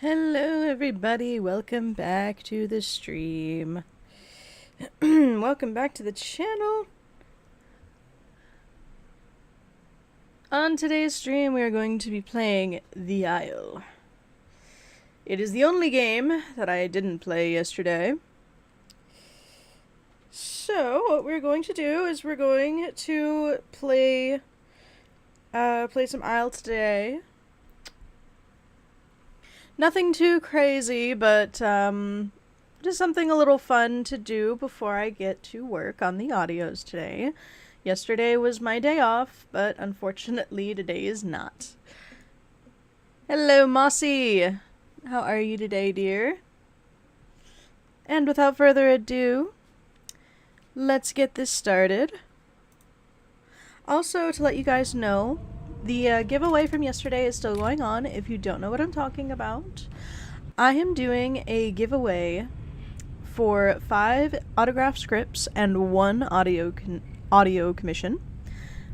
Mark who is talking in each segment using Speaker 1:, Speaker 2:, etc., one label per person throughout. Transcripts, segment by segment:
Speaker 1: Hello everybody, welcome back to the stream. Welcome back to the channel. On today's stream we are going to be playing The Isle. It is the only game that I didn't play yesterday. So what we're going to do is we're going to play some Isle today. Nothing too crazy, but just something a little fun to do before I get to work on the audios today. Yesterday was my day off, but unfortunately today is not. Hello, Mossy! How are you today, dear? And without further ado, let's get this started. Also, to let you guys know, the giveaway from yesterday is still going on. If you don't know what I'm talking about, I am doing a giveaway for 5 autograph scripts and 1 audio commission.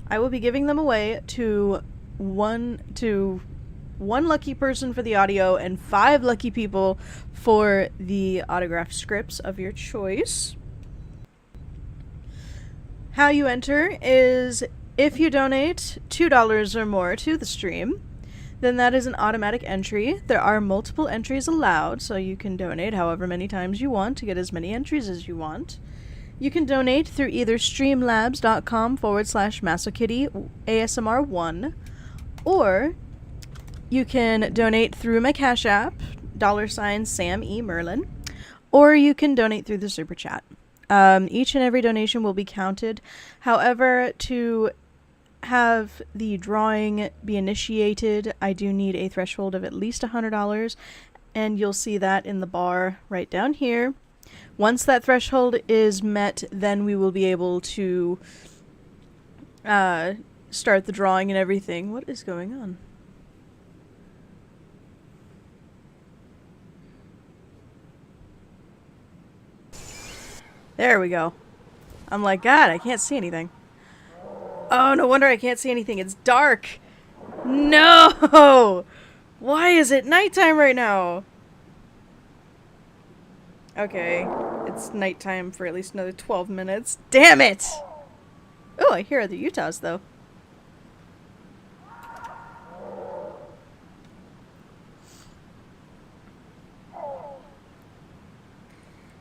Speaker 1: I will be giving them away to one lucky person for the audio and 5 lucky people for the autograph scripts of your choice. How you enter is, if you donate $2 or more to the stream, then that is an automatic entry. There are multiple entries allowed, so you can donate however many times you want to get as many entries as you want. You can donate through either streamlabs.com/MasoKitty ASMR1, or you can donate through my CashApp, $SamyMerlin, or you can donate through the Super Chat. Each and every donation will be counted. However, to have the drawing be initiated, I do need a threshold of at least $100, and you'll see that in the bar right down here. Once that threshold is met, then we will be able to start the drawing and everything. What is going on? There we go. I'm like, God, I can't see anything. Oh, no wonder I can't see anything. It's dark. No! Why is it nighttime right now? Okay, it's nighttime for at least another 12 minutes. Damn it! Oh, I hear the Utahs, though.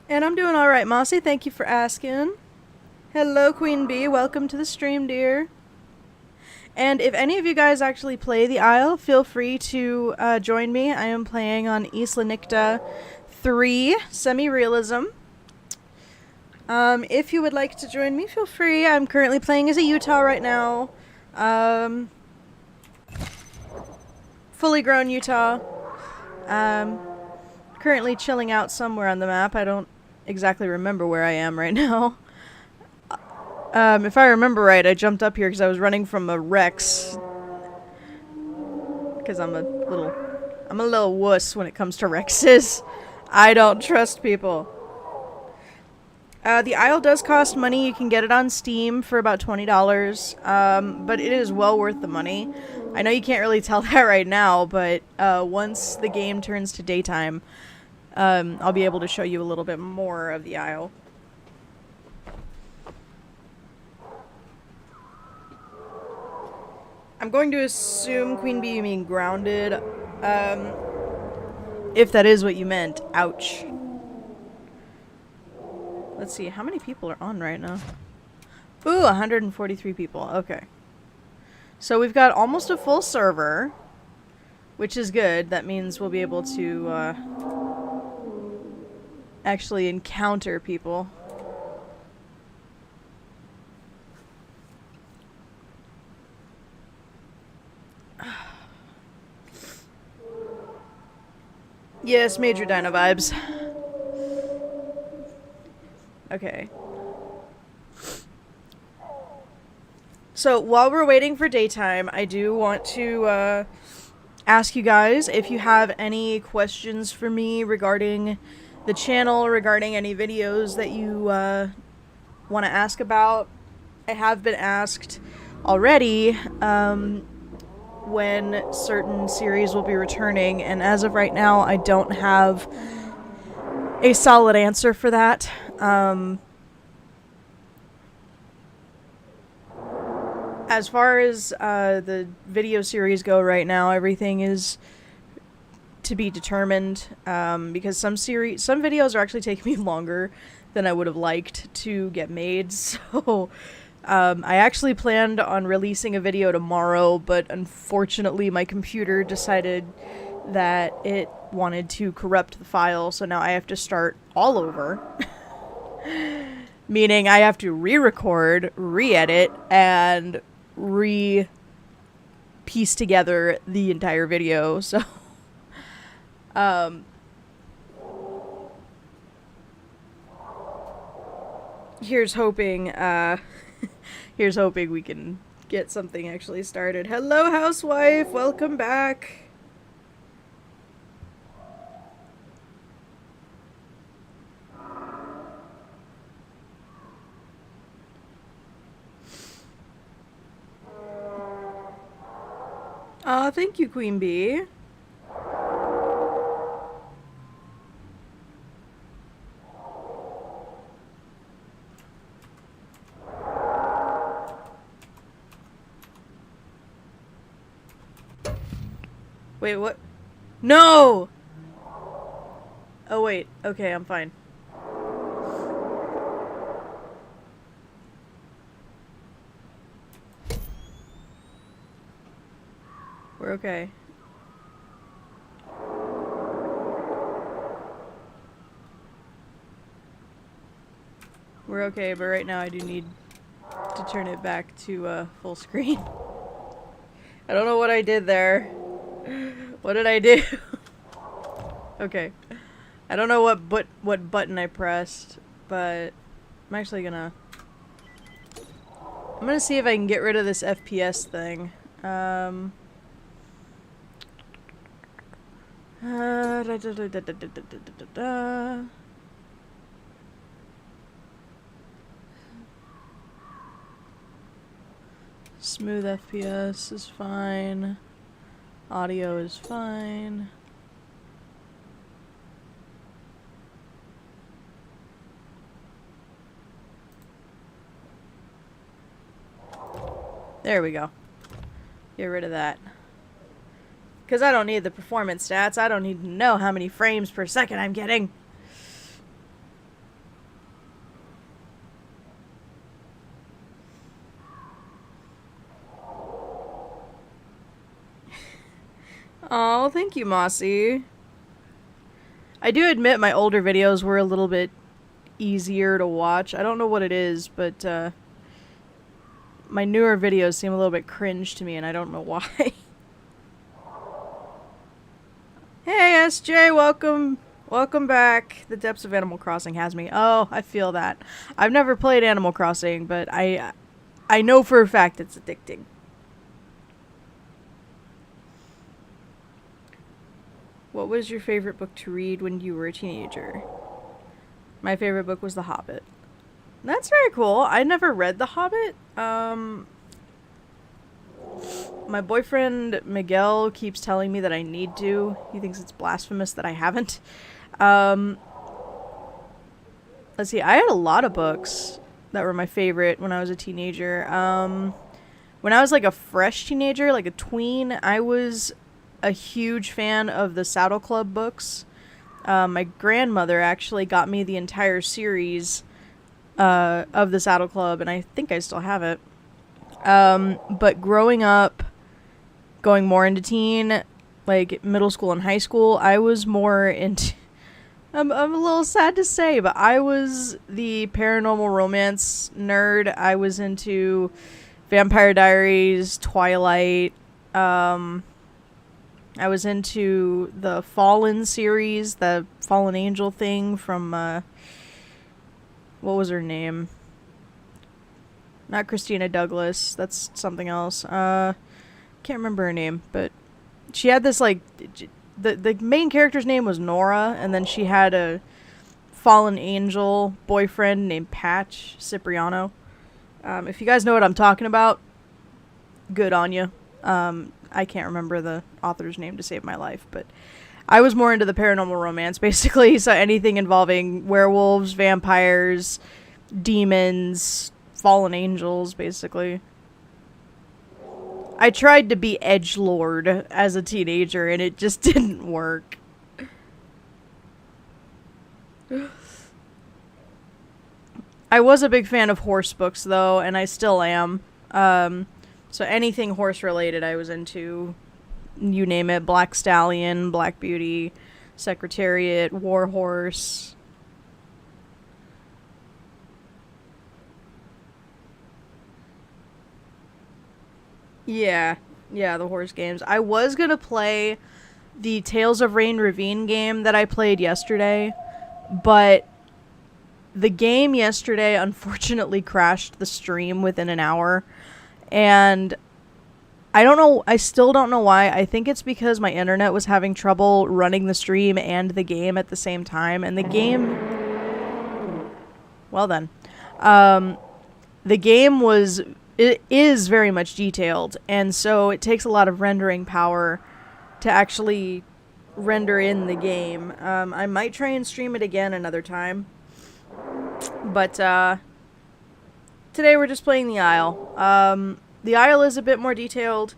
Speaker 1: And I'm doing alright, Mossy. Thank you for asking. Hello, Queen Bee. Welcome to the stream, dear. And if any of you guys actually play the Isle, feel free to join me. I am playing on Isla Nicta 3 Semi-Realism. If you would like to join me, feel free. I'm currently playing as a Utah right now. Fully grown Utah. Currently chilling out somewhere on the map. I don't exactly remember where I am right now. If I remember right, I jumped up here because I was running from a Rex. Because I'm a little wuss when it comes to Rexes. I don't trust people. The Isle does cost money. You can get it on Steam for about $20. But it is well worth the money. I know you can't really tell that right now, but once the game turns to daytime, I'll be able to show you a little bit more of the Isle. I'm going to assume, Queen Bee, you mean grounded. If that is what you meant. Ouch. Let's see, how many people are on right now? Ooh, 143 people. Okay. So we've got almost a full server, which is good. That means we'll be able to actually encounter people. Yes, Major Dino vibes. Okay. So, while we're waiting for daytime, I do want to ask you guys if you have any questions for me regarding the channel, regarding any videos that you want to ask about. I have been asked already when certain series will be returning, and as of right now, I don't have a solid answer for that. As far as the video series go right now, everything is to be determined, because some videos are actually taking me longer than I would have liked to get made, so I actually planned on releasing a video tomorrow, but unfortunately my computer decided that it wanted to corrupt the file, so now I have to start all over. Meaning I have to re-record, re-edit, and piece together the entire video, so here's hoping we can get something actually started. Hello, housewife, welcome back. Thank you, Queen Bee. Wait, what? No! Oh, wait. Okay, I'm fine. We're okay. We're okay, but right now I do need to turn it back to full screen. I don't know what I did there. What did I do? Okay. I don't know what button I pressed, but I'm actually gonna... I'm gonna see if I can get rid of this FPS thing. Smooth FPS is fine. Audio is fine. There we go. Get rid of that. Because I don't need the performance stats. I don't need to know how many frames per second I'm getting. Oh, thank you, Mossy. I do admit my older videos were a little bit easier to watch. I don't know what it is, but my newer videos seem a little bit cringe to me, and I don't know why. Hey, SJ, welcome. Welcome back. The depths of Animal Crossing has me. Oh, I feel that. I've never played Animal Crossing, but I know for a fact it's addicting. What was your favorite book to read when you were a teenager? My favorite book was The Hobbit. That's very cool. I never read The Hobbit. My boyfriend Miguel keeps telling me that I need to. He thinks it's blasphemous that I haven't. Let's see. I had a lot of books that were my favorite when I was a teenager. When I was like a fresh teenager, like a tween, I was a huge fan of the Saddle Club books. My grandmother actually got me the entire series of the Saddle Club, and I think I still have it. But growing up, going more into teen, like middle school and high school, I was more into... I'm a little sad to say, but I was the paranormal romance nerd. I was into Vampire Diaries, Twilight, I was into the Fallen series, the Fallen Angel thing from, what was her name? Not Christina Douglas, that's something else. Can't remember her name, but she had this, like, the main character's name was Nora, and then she had a Fallen Angel boyfriend named Patch Cipriano. If you guys know what I'm talking about, good on you. I can't remember the author's name to save my life, but I was more into the paranormal romance, basically. So anything involving werewolves, vampires, demons, fallen angels, basically. I tried to be edgelord as a teenager, and it just didn't work. I was a big fan of horse books, though, and I still am. So anything horse-related I was into. You name it. Black Stallion, Black Beauty, Secretariat, War Horse. Yeah, the horse games. I was gonna play the Tales of Rain Ravine game that I played yesterday, but the game yesterday unfortunately crashed the stream within an hour, and I don't know, I still don't know why. I think it's because my internet was having trouble running the stream and the game at the same time, and the game... Well then. The game was... It is very much detailed, and so it takes a lot of rendering power to actually render in the game. I might try and stream it again another time. But, today we're just playing the Isle. The Isle is a bit more detailed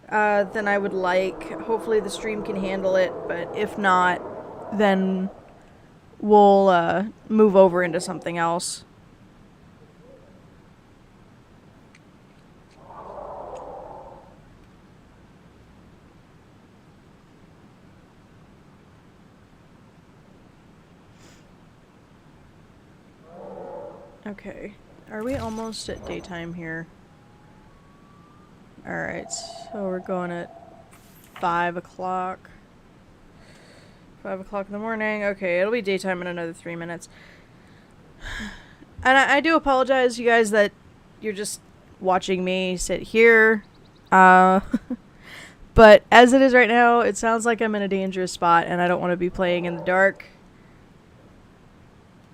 Speaker 1: than I would like. Hopefully the stream can handle it, but if not, then we'll move over into something else. Okay, are we almost at daytime here? Alright, so we're going at 5 o'clock. 5 o'clock in the morning. Okay, it'll be daytime in another 3 minutes. And I do apologize, you guys, that you're just watching me sit here. But as it is right now, it sounds like I'm in a dangerous spot, and I don't want to be playing in the dark.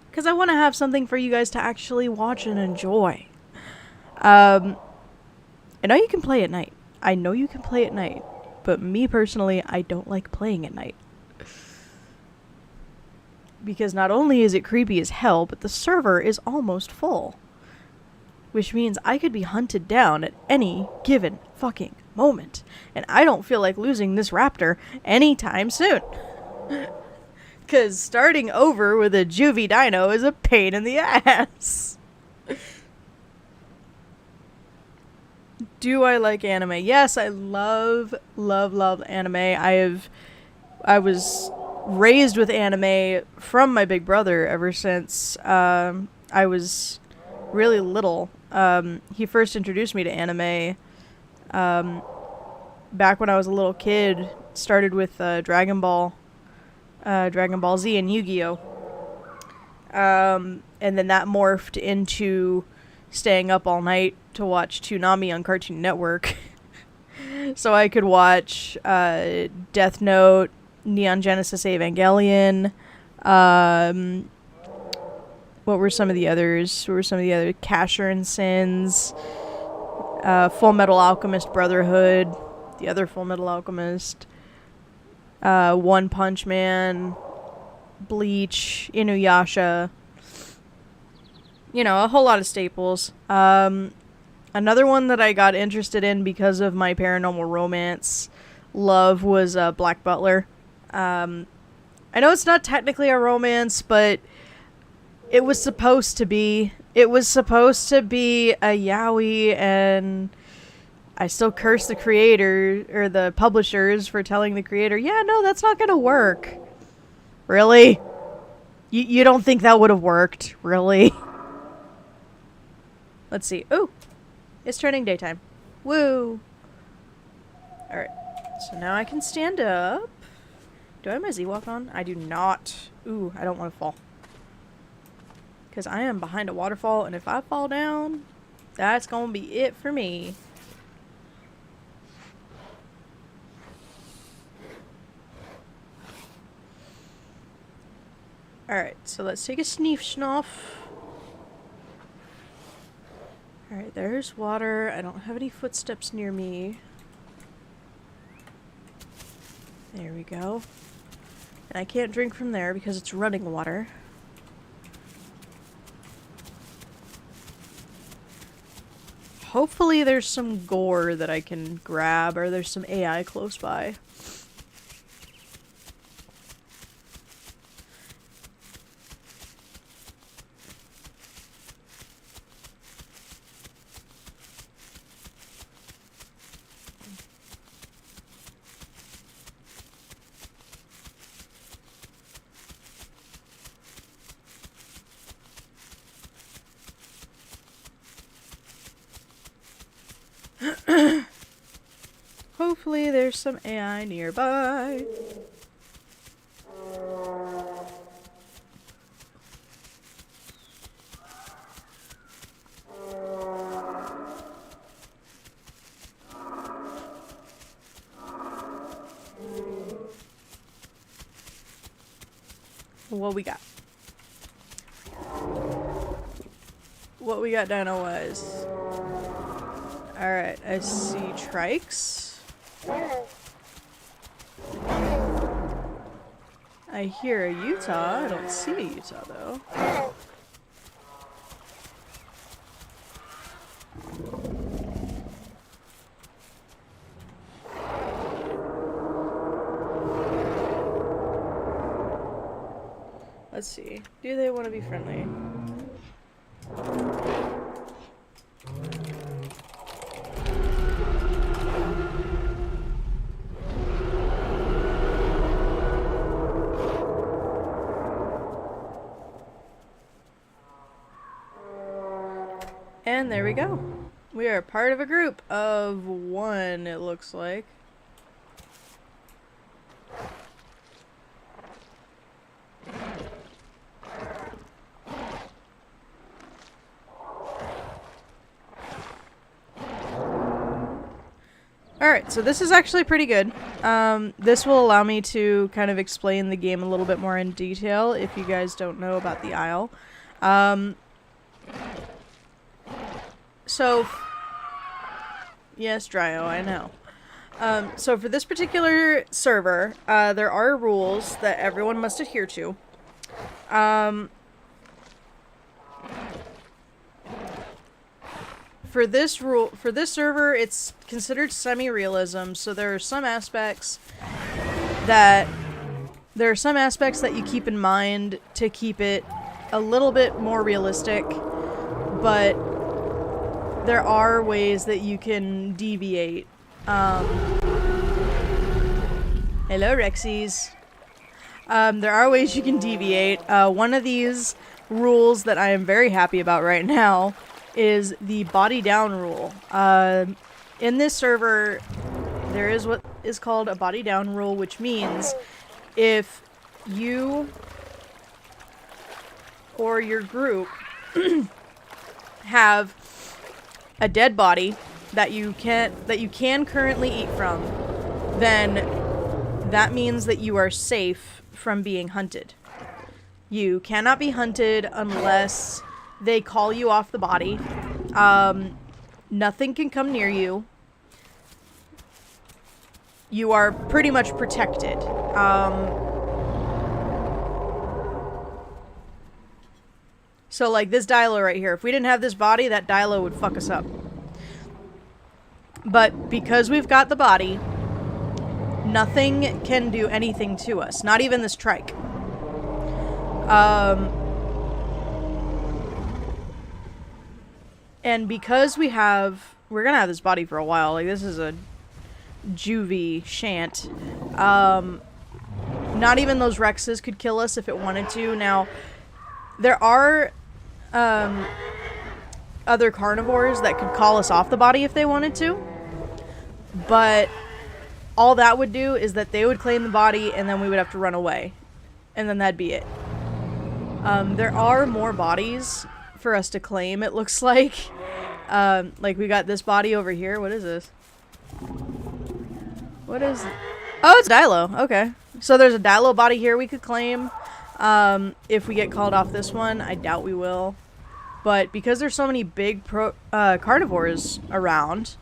Speaker 1: Because I want to have something for you guys to actually watch and enjoy. I know you can play at night. I know you can play at night. But me personally, I don't like playing at night. Because not only is it creepy as hell, but the server is almost full. Which means I could be hunted down at any given fucking moment. And I don't feel like losing this raptor anytime soon. Because starting over with a juvie dino is a pain in the ass. Do I like anime? Yes, I love anime. I was raised with anime from my big brother ever since I was really little. He first introduced me to anime back when I was a little kid. Started with Dragon Ball Z and Yu-Gi-Oh! And then that morphed into staying up all night to watch Toonami on Cartoon Network. So I could watch Death Note, Neon Genesis Evangelion, what were some of the others? What were some of the other? Casher and Sins, Full Metal Alchemist Brotherhood, the other Full Metal Alchemist, One Punch Man, Bleach, Inuyasha. You know, a whole lot of staples. Another one that I got interested in because of my paranormal romance love was Black Butler. I know it's not technically a romance, but it was supposed to be. It was supposed to be a yaoi, and I still curse the creator, or the publishers, for telling the creator, yeah, no, that's not gonna work. Really? You don't think that would have worked? Really? Let's see. Ooh! It's turning daytime. Woo! Alright. So now I can stand up. Do I have my Z-Walk on? I do not. Ooh, I don't want to fall. Because I am behind a waterfall, and if I fall down, that's going to be it for me. Alright, so let's take a sniff snuff. Alright, there's water. I don't have any footsteps near me. There we go. And I can't drink from there because it's running water. Hopefully there's some gore that I can grab, or there's some AI close by. Hopefully there's some AI nearby. What we got? What we got dino-wise? Alright, I see trikes. I hear a Utah. I don't see a Utah though. Let's see. Do they want to be friendly? And there we go. We are part of a group of 1, it looks like. Alright, so this is actually pretty good. This will allow me to kind of explain the game a little bit more in detail if you guys don't know about the Isle. So, yes, Dryo, I know. So for this particular server, there are rules that everyone must adhere to. For this server, it's considered semi-realism, so there are some aspects that you keep in mind to keep it a little bit more realistic, but there are ways that you can deviate. Hello, Rexies. There are ways you can deviate. One of these rules that I am very happy about right now is the body down rule. In this server, there is what is called a body down rule, which means if you or your group have a dead body that you can currently eat from, then that means that you are safe from being hunted. You cannot be hunted unless they call you off the body. Nothing can come near you. You are pretty much protected. So like this Dilo right here, if we didn't have this body, that Dilo would fuck us up. But because we've got the body, nothing can do anything to us. Not even this trike. And because we're gonna have this body for a while. Like, this is a juvie shan't. Not even those Rexes could kill us if it wanted to. Now, there are other carnivores that could call us off the body if they wanted to. But all that would do is that they would claim the body and then we would have to run away. And then that'd be it. There are more bodies for us to claim, it looks like. Like we got this body over here. What is this? What is it? Oh, it's Dilo. Okay. So there's a Dilo body here we could claim. If we get called off this one, I doubt we will. But because there's so many big carnivores around,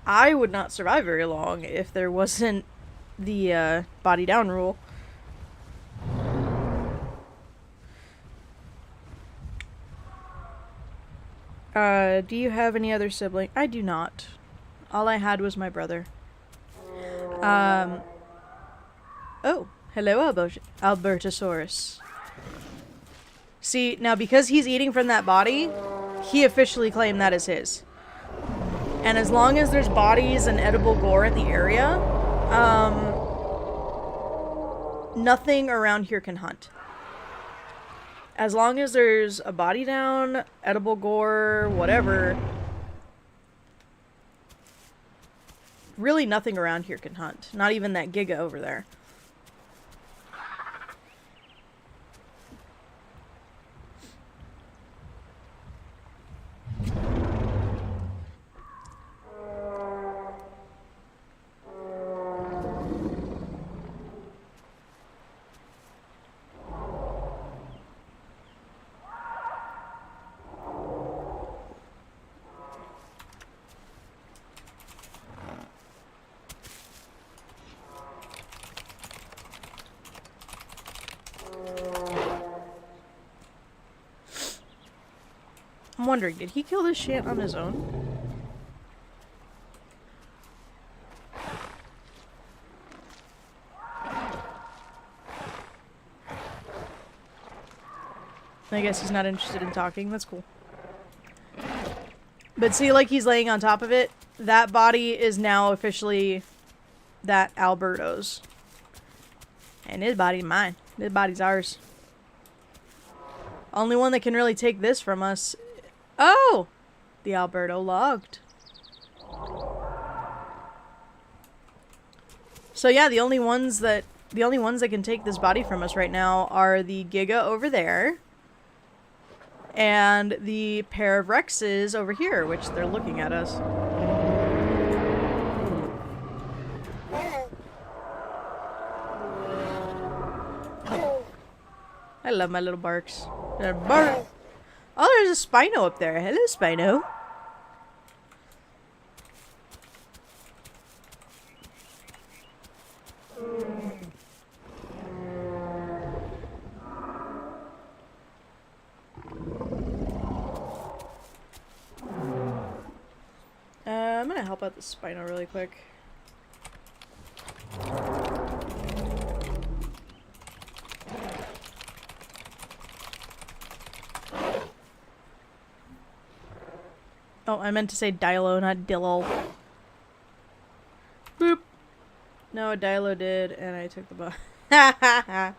Speaker 1: I would not survive very long if there wasn't the body down rule. Do you have any other sibling? I do not. All I had was my brother. Oh, hello, Albertosaurus. See, now because he's eating from that body, he officially claimed that as his. And as long as there's bodies and edible gore in the area, nothing around here can hunt. As long as there's a body down, edible gore, whatever, really nothing around here can hunt. Not even that Giga over there. I'm wondering, did he kill this shit on his own? I guess he's not interested in talking. That's cool. But see, like, he's laying on top of it. That body is now officially that Alberto's. And his body's mine. His body's ours. Only one that can really take this from us. Oh! The Alberto logged. So yeah, the only ones that can take this body from us right now are the Giga over there. And the pair of Rexes over here, which they're looking at us. I love my little barks. Bark. Oh, there's a Spino up there. Hello, Spino. I'm gonna help out the Spino really quick. Oh, I meant to say Dilo, not Dillo. Boop. No, Dilo did, and I took the ball. Ha ha ha.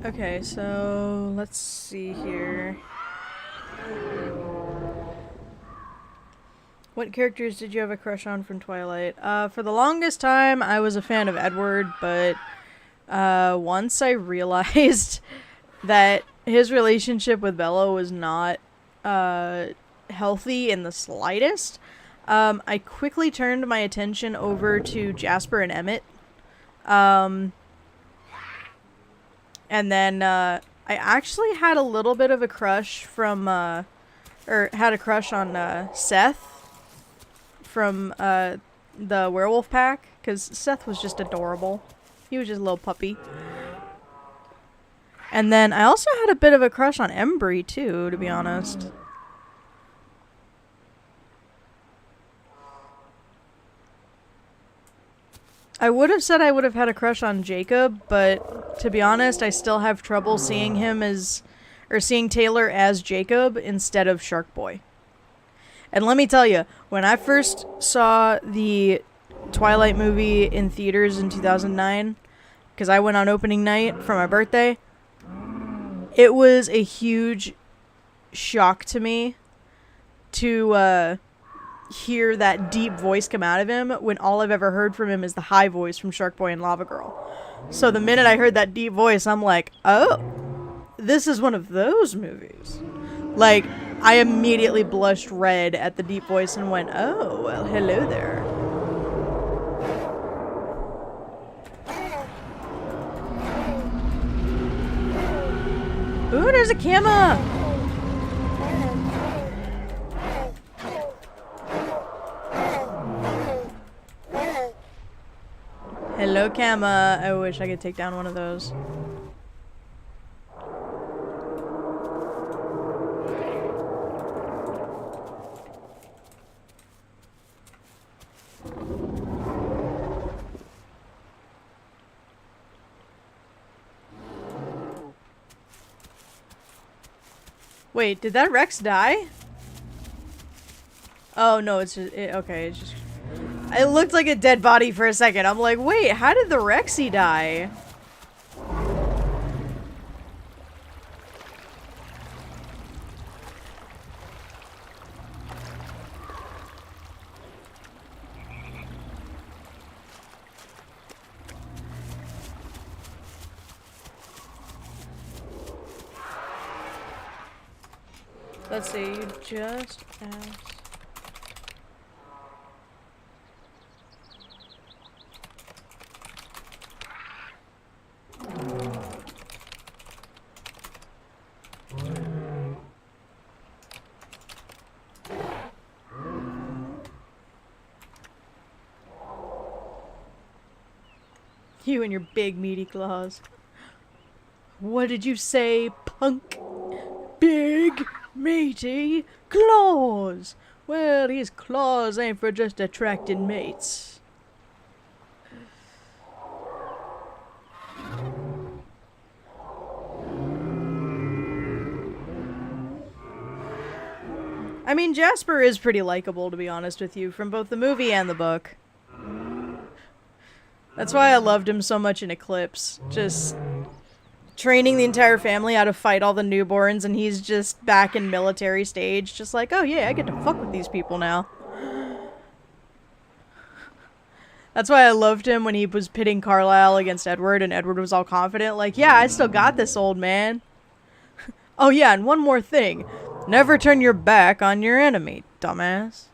Speaker 1: Okay, so let's see here. What characters did you have a crush on from Twilight? For the longest time, I was a fan of Edward, but once I realized that his relationship with Bella was not healthy in the slightest, I quickly turned my attention over to Jasper and Emmett. And then, I actually had a little bit of a crush from, or had a crush on, Seth from, the werewolf pack, because Seth was just adorable. He was just a little puppy. And then I also had a bit of a crush on Embry, too, to be honest. I would have said I would have had a crush on Jacob, but to be honest, I still have trouble seeing him as, or seeing Taylor as Jacob instead of Shark Boy. And let me tell you, when I first saw the Twilight movie in theaters in 2009 because I went on opening night for my birthday. It was a huge shock to me to hear that deep voice come out of him when all I've ever heard from him is the high voice from Shark Boy and Lava Girl. So the minute I heard that deep voice, I'm like, oh, this is one of those movies. Like, I immediately blushed red at the deep voice and went, oh, well, hello there. Ooh, there's a camera! Hello, Kama. I wish I could take down one of those. Wait, did that Rex die? Oh, no, it's just... okay, it's just... It looked like a dead body for a second. I'm like, wait, how did the Rexy die? Let's see, you just asked... You and your big meaty claws. What did you say, punk? Big meaty claws. Well, his claws ain't for just attracting mates. I mean, Jasper is pretty likable, to be honest with you, from both the movie and the book. That's why I loved him so much in Eclipse. Just training the entire family how to fight all the newborns, and he's just back in military stage, just like, oh yeah, I get to fuck with these people now. That's why I loved him when he was pitting Carlisle against Edward, and Edward was all confident, like, yeah, I still got this, old man. Oh yeah, and one more thing. Never turn your back on your enemy, dumbass.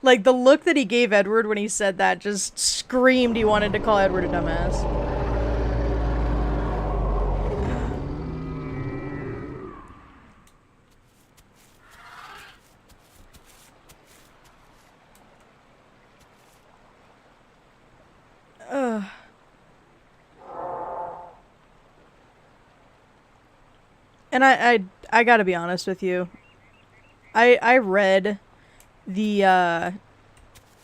Speaker 1: Like, the look that he gave Edward when he said that just screamed he wanted to call Edward a dumbass. Ugh. And I gotta be honest with you. I read the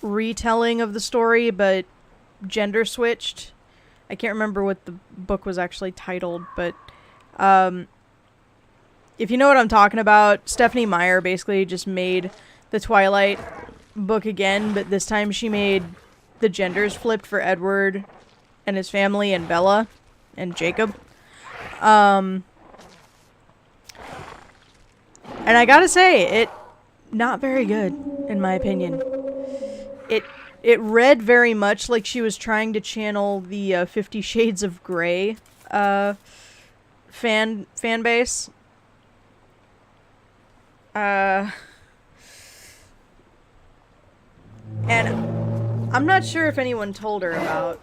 Speaker 1: retelling of the story, but gender switched. I can't remember what the book was actually titled, but if you know what I'm talking about, Stephanie Meyer basically just made the Twilight book again, but this time she made the genders flipped for Edward and his family and Bella and Jacob. And I gotta say, it not very good, in my opinion. It read very much like she was trying to channel the 50 Shades of Grey fan base. And I'm not sure if anyone told her about...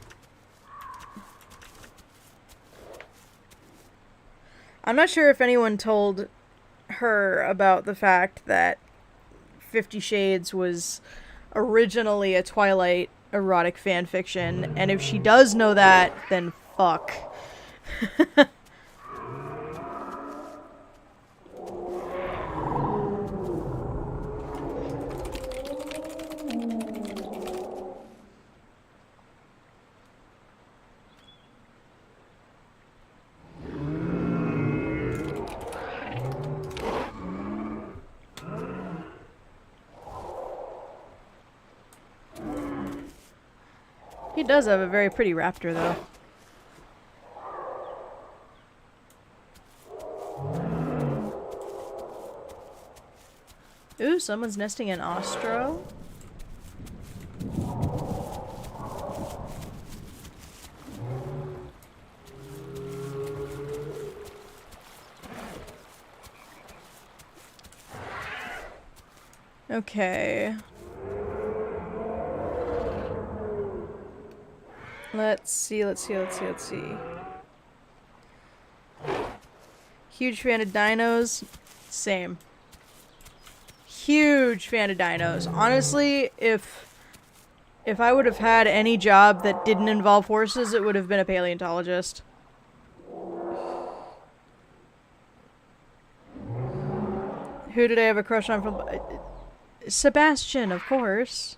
Speaker 1: I'm not sure if anyone told her about the fact that 50 Shades was originally a Twilight erotic fanfiction, and if she does know that, then fuck. He does have a very pretty raptor, though. Ooh, someone's nesting in Ostro. Okay. Let's see. Huge fan of dinos. Same. Huge fan of dinos. Honestly, if I would have had any job that didn't involve horses, it would have been a paleontologist. Who did I have a crush on from... Sebastian, of course.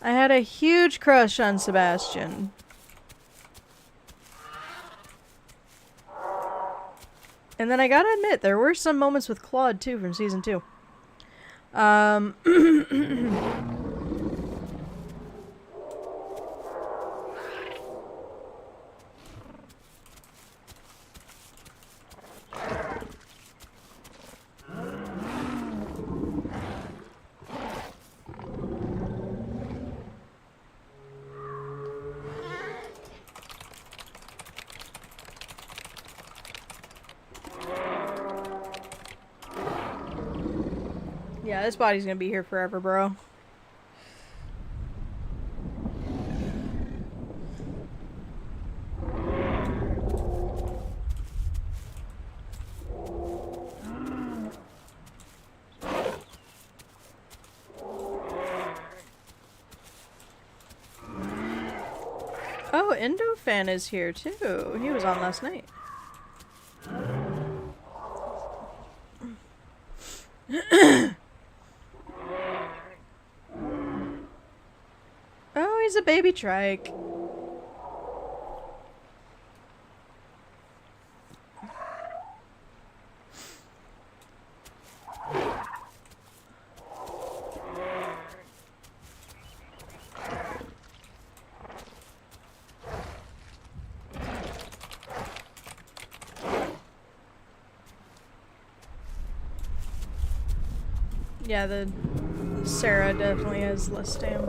Speaker 1: I had a huge crush on Sebastian. And then I gotta admit, there were some moments with Claude, too, from Season 2. Yeah, this body's gonna be here forever, bro. Oh, Endofan is here too. He was on last night. Oh, he's a baby trike. Yeah, the Sarah definitely has less stam.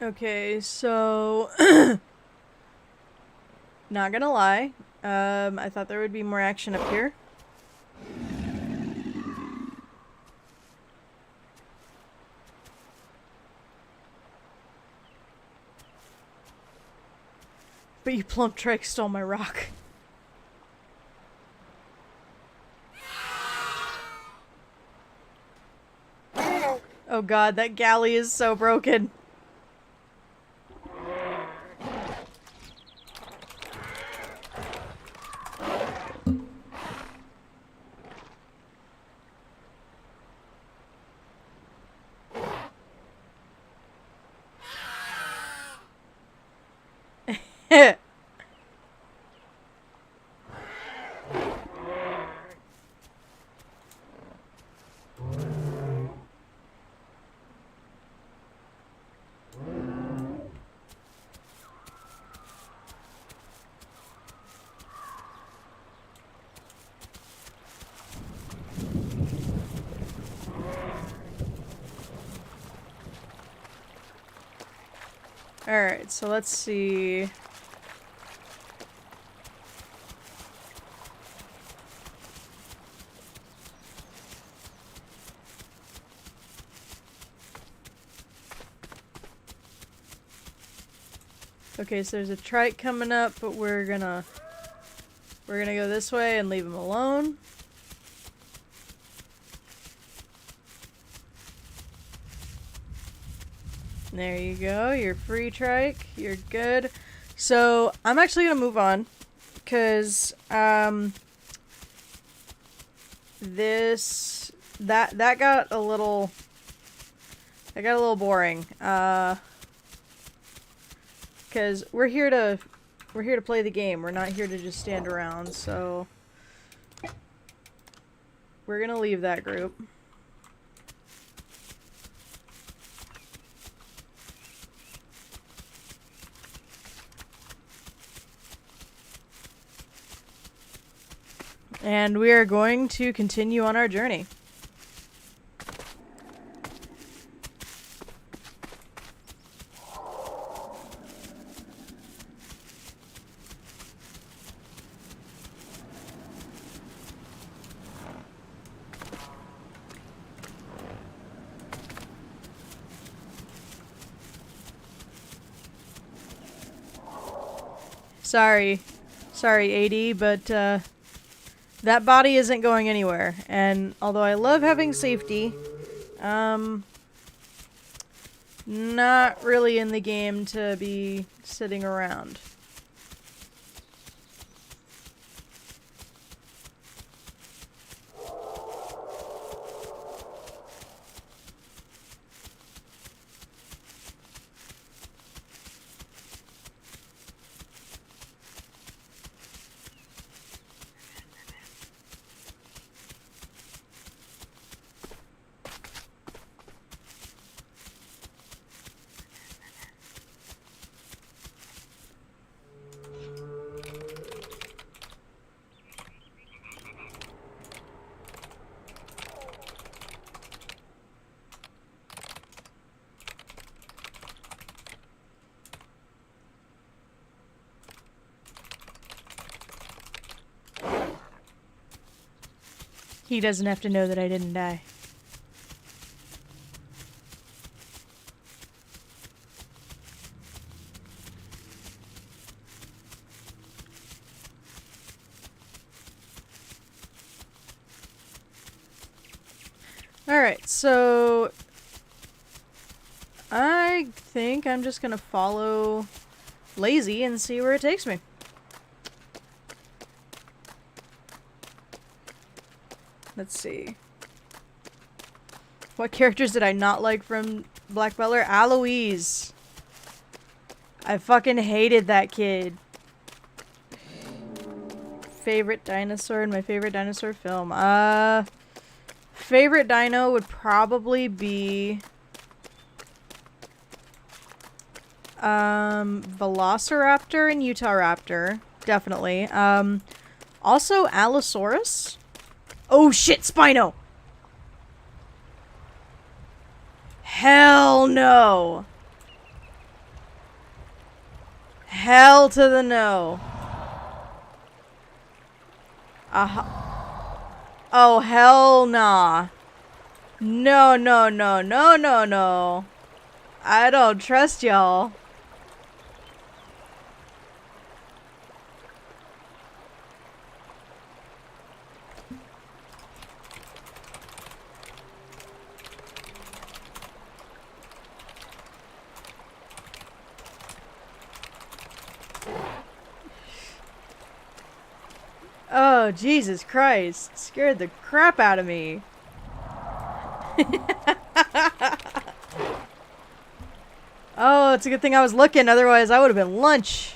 Speaker 1: Okay, so not gonna lie, I thought there would be more action up here. But you plump trike stole my rock. Oh god, that galley is so broken. Alright, so let's see. Okay, so there's a trike coming up, but we're gonna go this way and leave him alone. There you go, you're free trike, you're good. So, I'm actually gonna move on, because that got a little boring. Because we're here to play the game. We're not here to just stand around. So we're gonna leave that group. And we are going to continue on our journey. Sorry, AD, but that body isn't going anywhere. And although I love having safety, not really in the game to be sitting around. He doesn't have to know that I didn't die. Alright, so I think I'm just gonna follow Lazy and see where it takes me. Let's see. What characters did I not like from Black Butler? Aloise. I fucking hated that kid. Favorite dinosaur in my favorite dinosaur film. Favorite dino would probably be Velociraptor and Utahraptor. Definitely. Also Allosaurus. Oh shit, Spino! Hell no! Hell to the no. Oh, hell nah. No, no, no, no, no, no. I don't trust y'all. Oh, Jesus Christ. Scared the crap out of me. Oh, it's a good thing I was looking, otherwise I would have been lunch.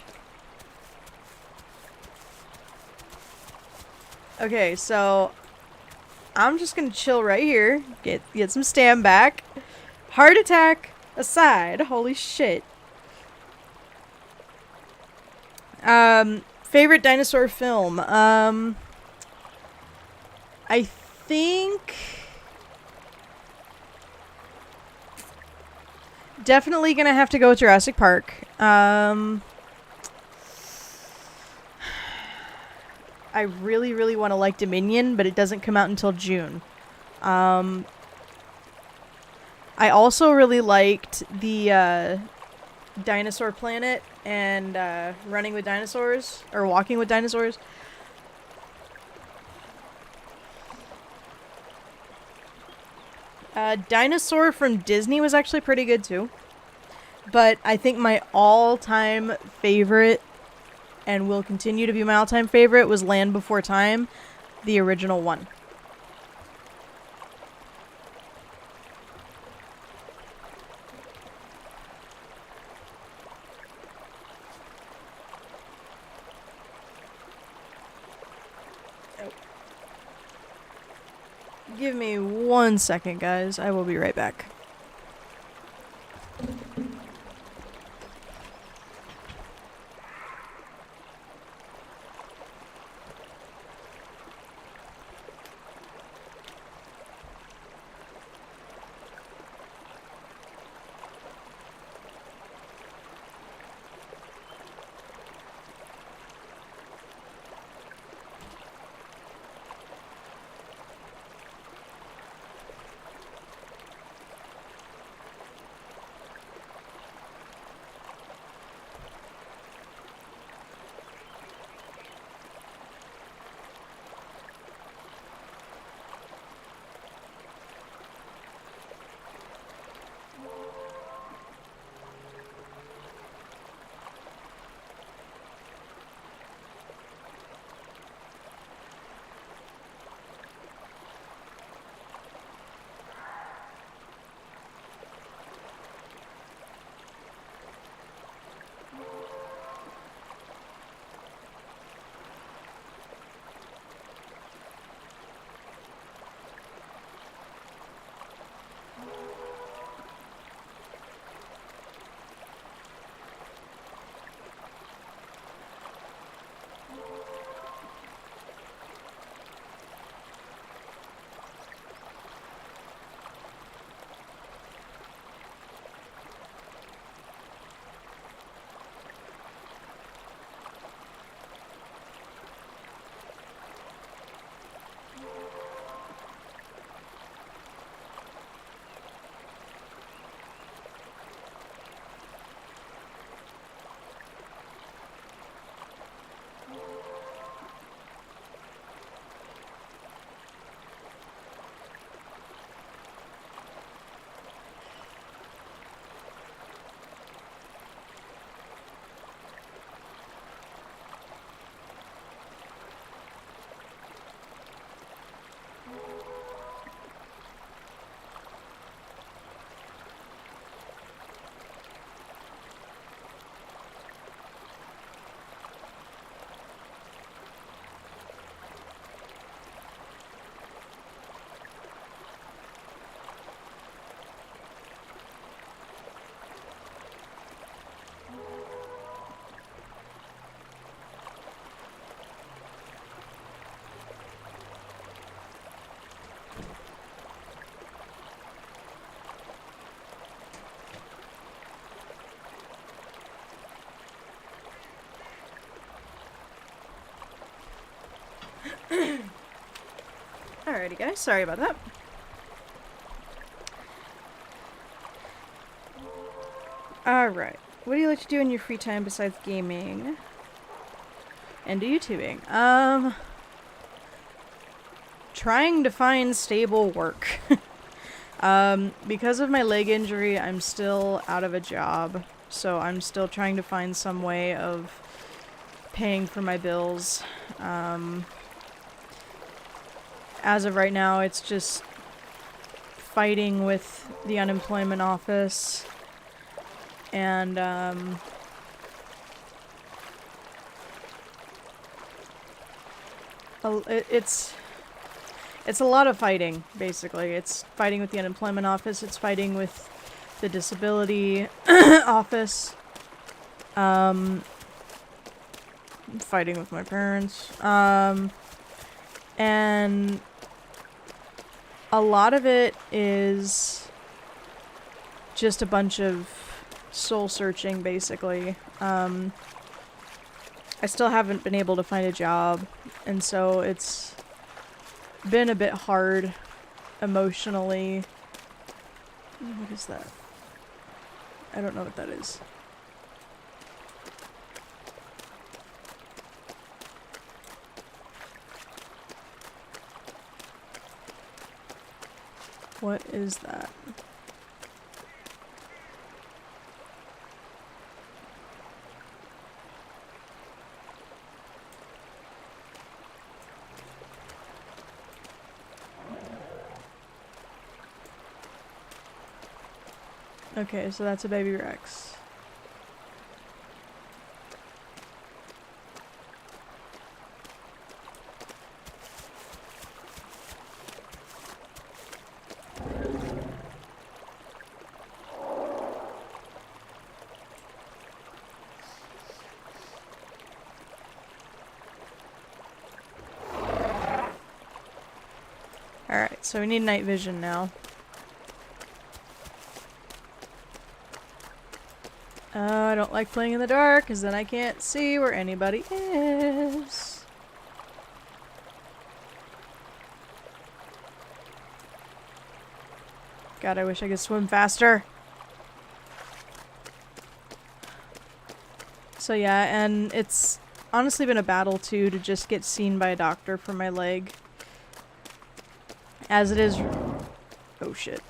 Speaker 1: Okay, so I'm just gonna chill right here, get some stam back. Heart attack aside, holy shit. Favorite dinosaur film? I think definitely gonna have to go with Jurassic Park. I really, really want to like Dominion, but it doesn't come out until June. I also really liked the Dinosaur Planet and Running with Dinosaurs, or Walking with Dinosaurs. Dinosaur from Disney was actually pretty good too. But I think my all-time favorite and will continue to be my all-time favorite, was Land Before Time, the original one. Give me 1 second, guys. I will be right back. Alrighty, guys. Sorry about that. Alright. What do you like to do in your free time besides gaming? And do YouTubing? Trying to find stable work. Because of my leg injury, I'm still out of a job. So I'm still trying to find some way of paying for my bills. As of right now, it's just fighting with the unemployment office. And, it's a lot of fighting, basically. It's fighting with the unemployment office, it's fighting with the disability office, fighting with my parents, and a lot of it is just a bunch of soul searching, basically. I still haven't been able to find a job, and so it's been a bit hard emotionally. What is that? I don't know what that is. What is that? Okay, so that's a baby Rex. Alright, so we need night vision now. I don't like playing in the dark, because then I can't see where anybody is. God, I wish I could swim faster. So yeah, and it's honestly been a battle too to just get seen by a doctor for my leg. As it is... Oh shit.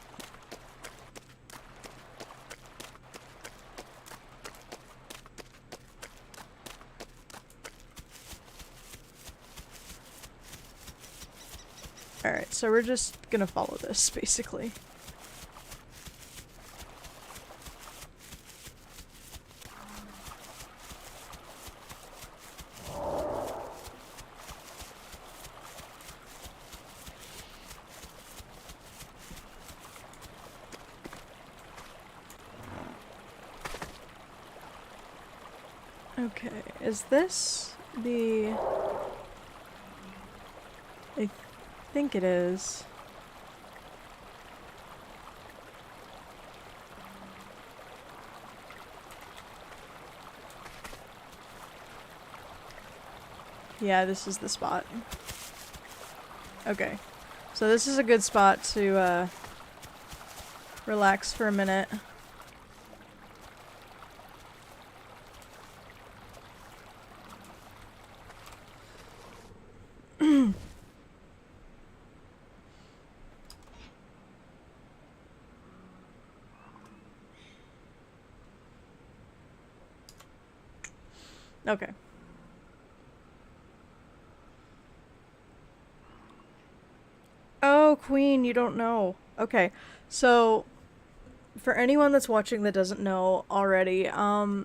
Speaker 1: Alright, so we're just gonna follow this, basically. Okay, is this the... I think it is. Yeah, this is the spot. Okay. So this is a good spot to, relax for a minute. Okay. Oh, Queen, you don't know. Okay, so for anyone that's watching that doesn't know already, I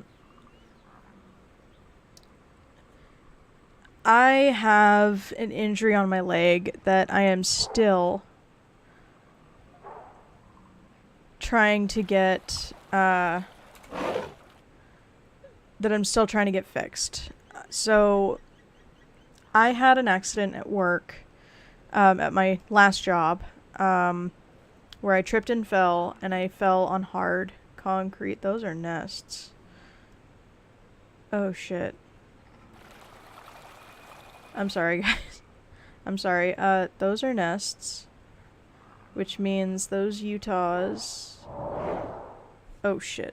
Speaker 1: have an injury on my leg that I am still trying to get, that I'm still trying to get fixed. So, I had an accident at work, at my last job, where I tripped and fell, and I fell on hard concrete. Those are nests. Oh shit. I'm sorry, guys. I'm sorry. Those are nests. Which means those Utahs... Oh shit.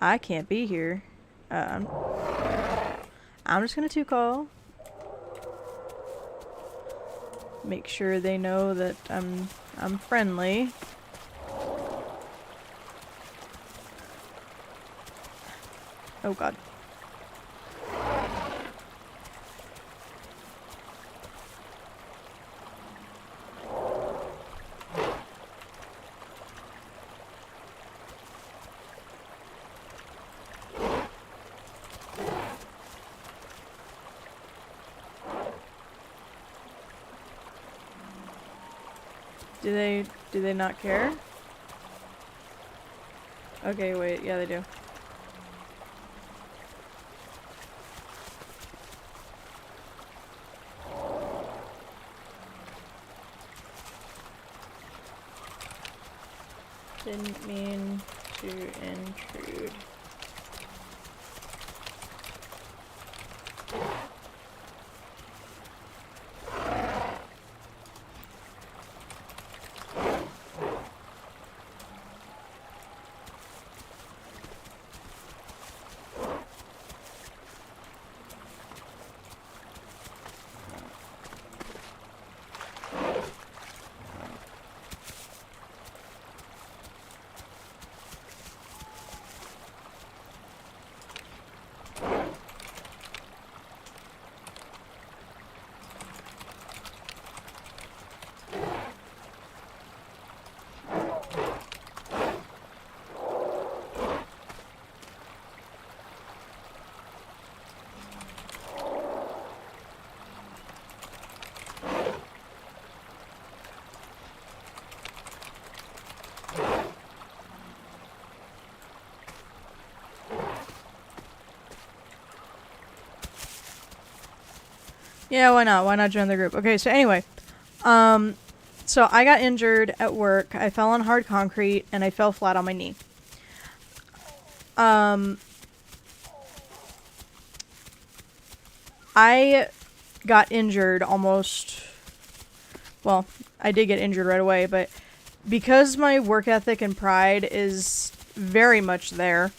Speaker 1: I can't be here. I'm just gonna 2-call. Make sure they know that I'm friendly. Oh god. Do they not care? Okay, wait, yeah they do. Didn't mean to intrude. Yeah, why not? Why not join the group? Okay, so anyway, so I got injured at work. I fell on hard concrete and I fell flat on my knee. I got injured almost, well, I did get injured right away, but because my work ethic and pride is very much there,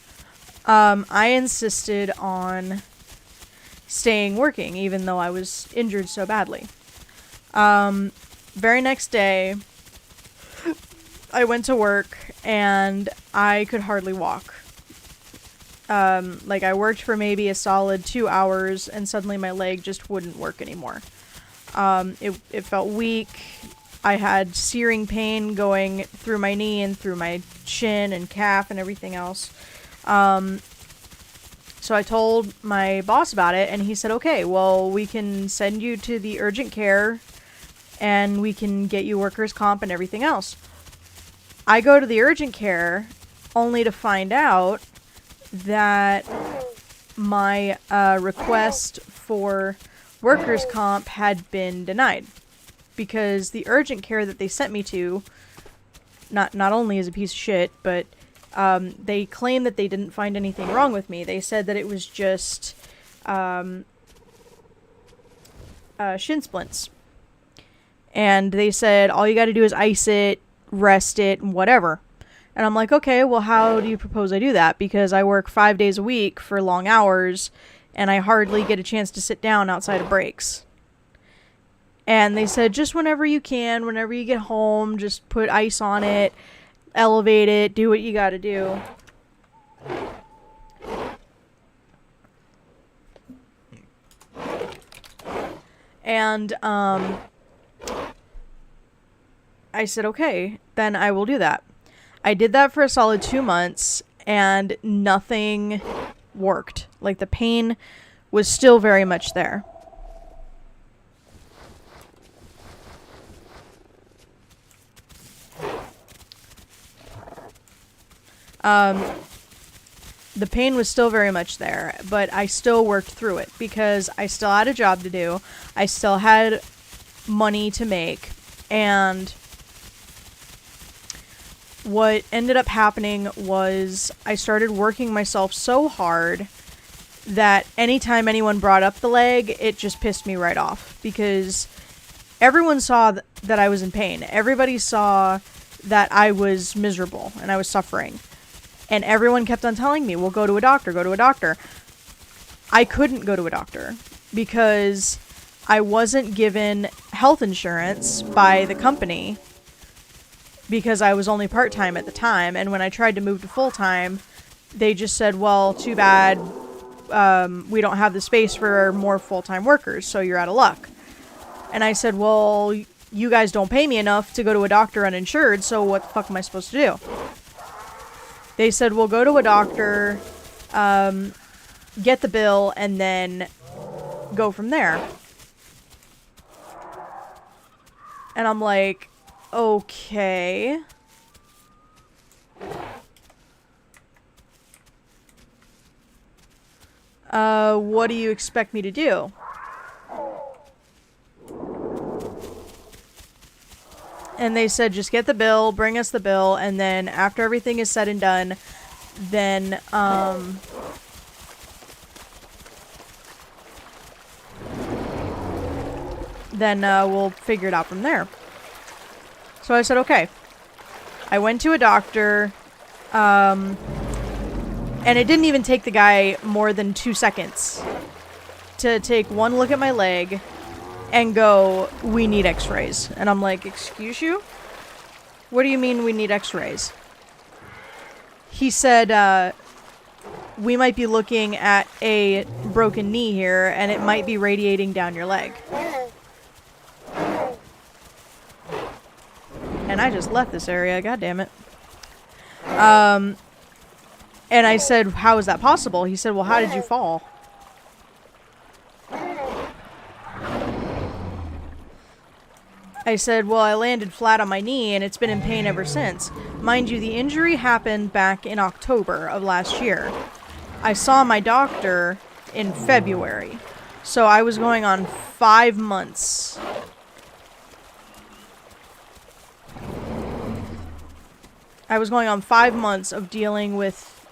Speaker 1: I insisted on staying working, even though I was injured so badly. Very next day, I went to work, and I could hardly walk. Like, I worked for maybe a solid 2 hours, and suddenly my leg just wouldn't work anymore. It felt weak. I had searing pain going through my knee and through my shin and calf and everything else. So I told my boss about it, and he said, okay, well, we can send you to the urgent care, and we can get you workers' comp and everything else. I go to the urgent care, only to find out that my request for workers' comp had been denied. Because the urgent care that they sent me to, not only is a piece of shit, but they claim that they didn't find anything wrong with me. They said that it was just shin splints. And they said, all you gotta do is ice it, rest it, and whatever. And I'm like, okay, well, how do you propose I do that? Because I work 5 days a week for long hours, and I hardly get a chance to sit down outside of breaks. And they said, just whenever you can, whenever you get home, just put ice on it, elevate it, do what you gotta do. And, I said, okay, then I will do that. I did that for a solid 2 months, and nothing worked. Like, the pain was still very much there. The pain was still very much there, but I still worked through it because I still had a job to do. I still had money to make, and what ended up happening was I started working myself so hard that anytime anyone brought up the leg, it just pissed me right off because everyone saw that I was in pain. Everybody saw that I was miserable and I was suffering. And everyone kept on telling me, well, go to a doctor, go to a doctor. I couldn't go to a doctor because I wasn't given health insurance by the company because I was only part-time at the time. And when I tried to move to full-time, they just said, well, too bad. We don't have the space for more full-time workers, so you're out of luck. And I said, well, you guys don't pay me enough to go to a doctor uninsured, so what the fuck am I supposed to do? They said, well, go to a doctor, get the bill, and then go from there. And I'm like, okay. What do you expect me to do? And they said, just get the bill, bring us the bill, and then after everything is said and done, then, we'll figure it out from there. So I said, okay. I went to a doctor, and it didn't even take the guy more than 2 seconds to take one look at my leg and go, we need x-rays. And I'm like, excuse you? What do you mean we need x-rays? He said, we might be looking at a broken knee here, and it might be radiating down your leg. And I just left this area, god damn it. And I said, how is that possible? He said, well, how did you fall? I said, well, I landed flat on my knee and it's been in pain ever since. Mind you, the injury happened back in October of last year. I saw my doctor in February. So I was going on 5 months. I was going on 5 months of dealing with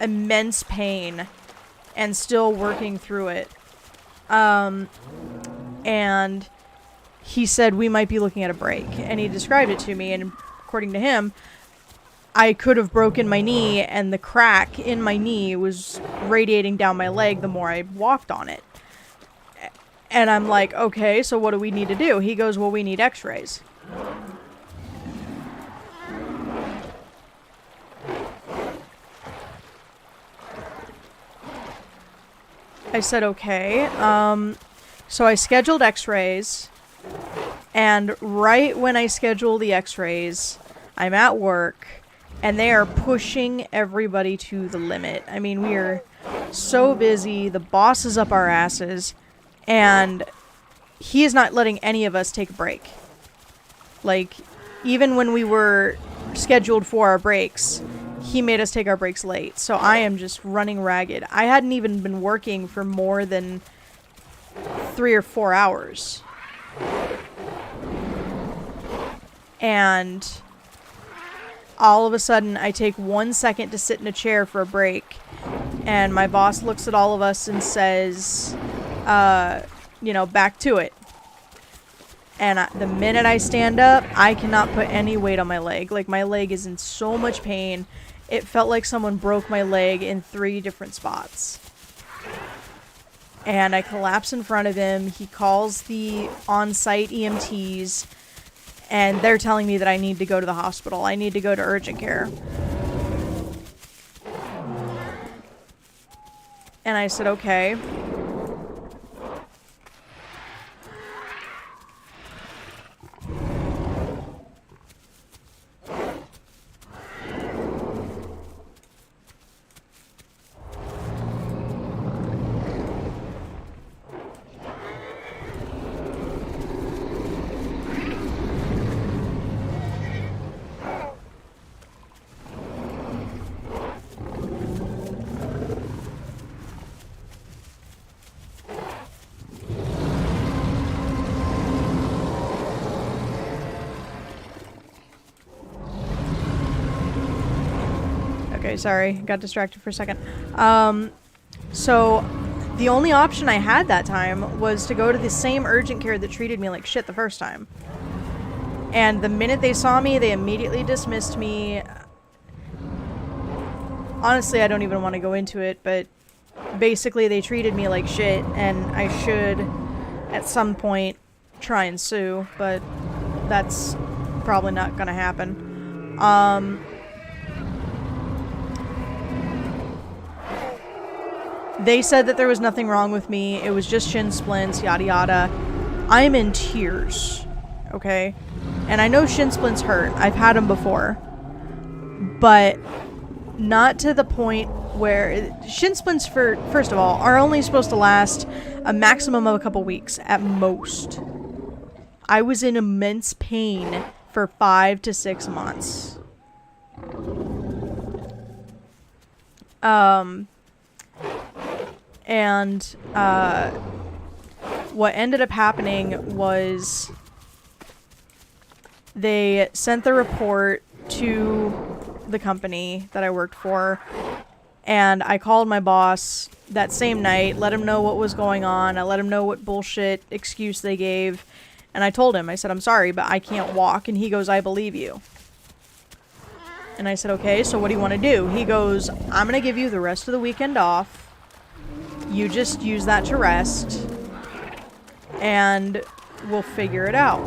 Speaker 1: immense pain and still working through it. And he said we might be looking at a break, and he described it to me, and according to him, I could have broken my knee, and the crack in my knee was radiating down my leg the more I walked on it. And I'm like, okay, so what do we need to do? He goes, well, we need x-rays. I said, okay. So I scheduled x-rays, and right when I schedule the x-rays, I'm at work, and they are pushing everybody to the limit. I mean, we are so busy, the boss is up our asses, and he is not letting any of us take a break. Like, even when we were scheduled for our breaks, he made us take our breaks late. So I am just running ragged. I hadn't even been working for more than 3 or 4 hours. And all of a sudden, I take 1 second to sit in a chair for a break. And my boss looks at all of us and says, you know, back to it. And the minute I stand up, I cannot put any weight on my leg. Like, my leg is in so much pain. It felt like someone broke my leg in 3 different spots. And I collapse in front of him. He calls the on-site EMTs, and they're telling me that I need to go to the hospital. I need to go to urgent care. And I said, okay. Okay, sorry. Got distracted for a second. So the only option I had that time was to go to the same urgent care that treated me like shit the first time. And the minute they saw me, they immediately dismissed me. Honestly, I don't even want to go into it, but basically they treated me like shit, and I should, at some point, try and sue, but that's probably not gonna happen. They said that there was nothing wrong with me. It was just shin splints, yada yada. I'm in tears, okay? And I know shin splints hurt. I've had them before. But not to the point where... Shin splints, first of all, are only supposed to last a maximum of a couple weeks at most. I was in immense pain for 5 to 6 months. And what ended up happening was they sent the report to the company that I worked for, and I called my boss that same night, let him know what was going on. I let him know what bullshit excuse they gave, and I told him, I said, I'm sorry, but I can't walk. And he goes, I believe you. And I said, okay, so what do you want to do? He goes, I'm going to give you the rest of the weekend off. You just use that to rest, and we'll figure it out.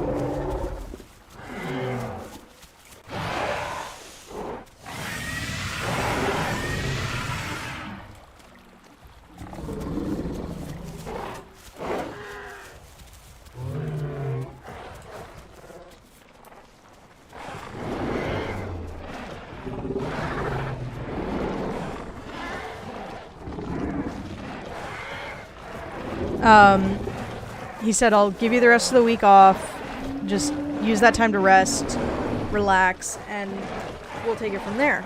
Speaker 1: He said, I'll give you the rest of the week off. Just use that time to rest, relax, and we'll take it from there.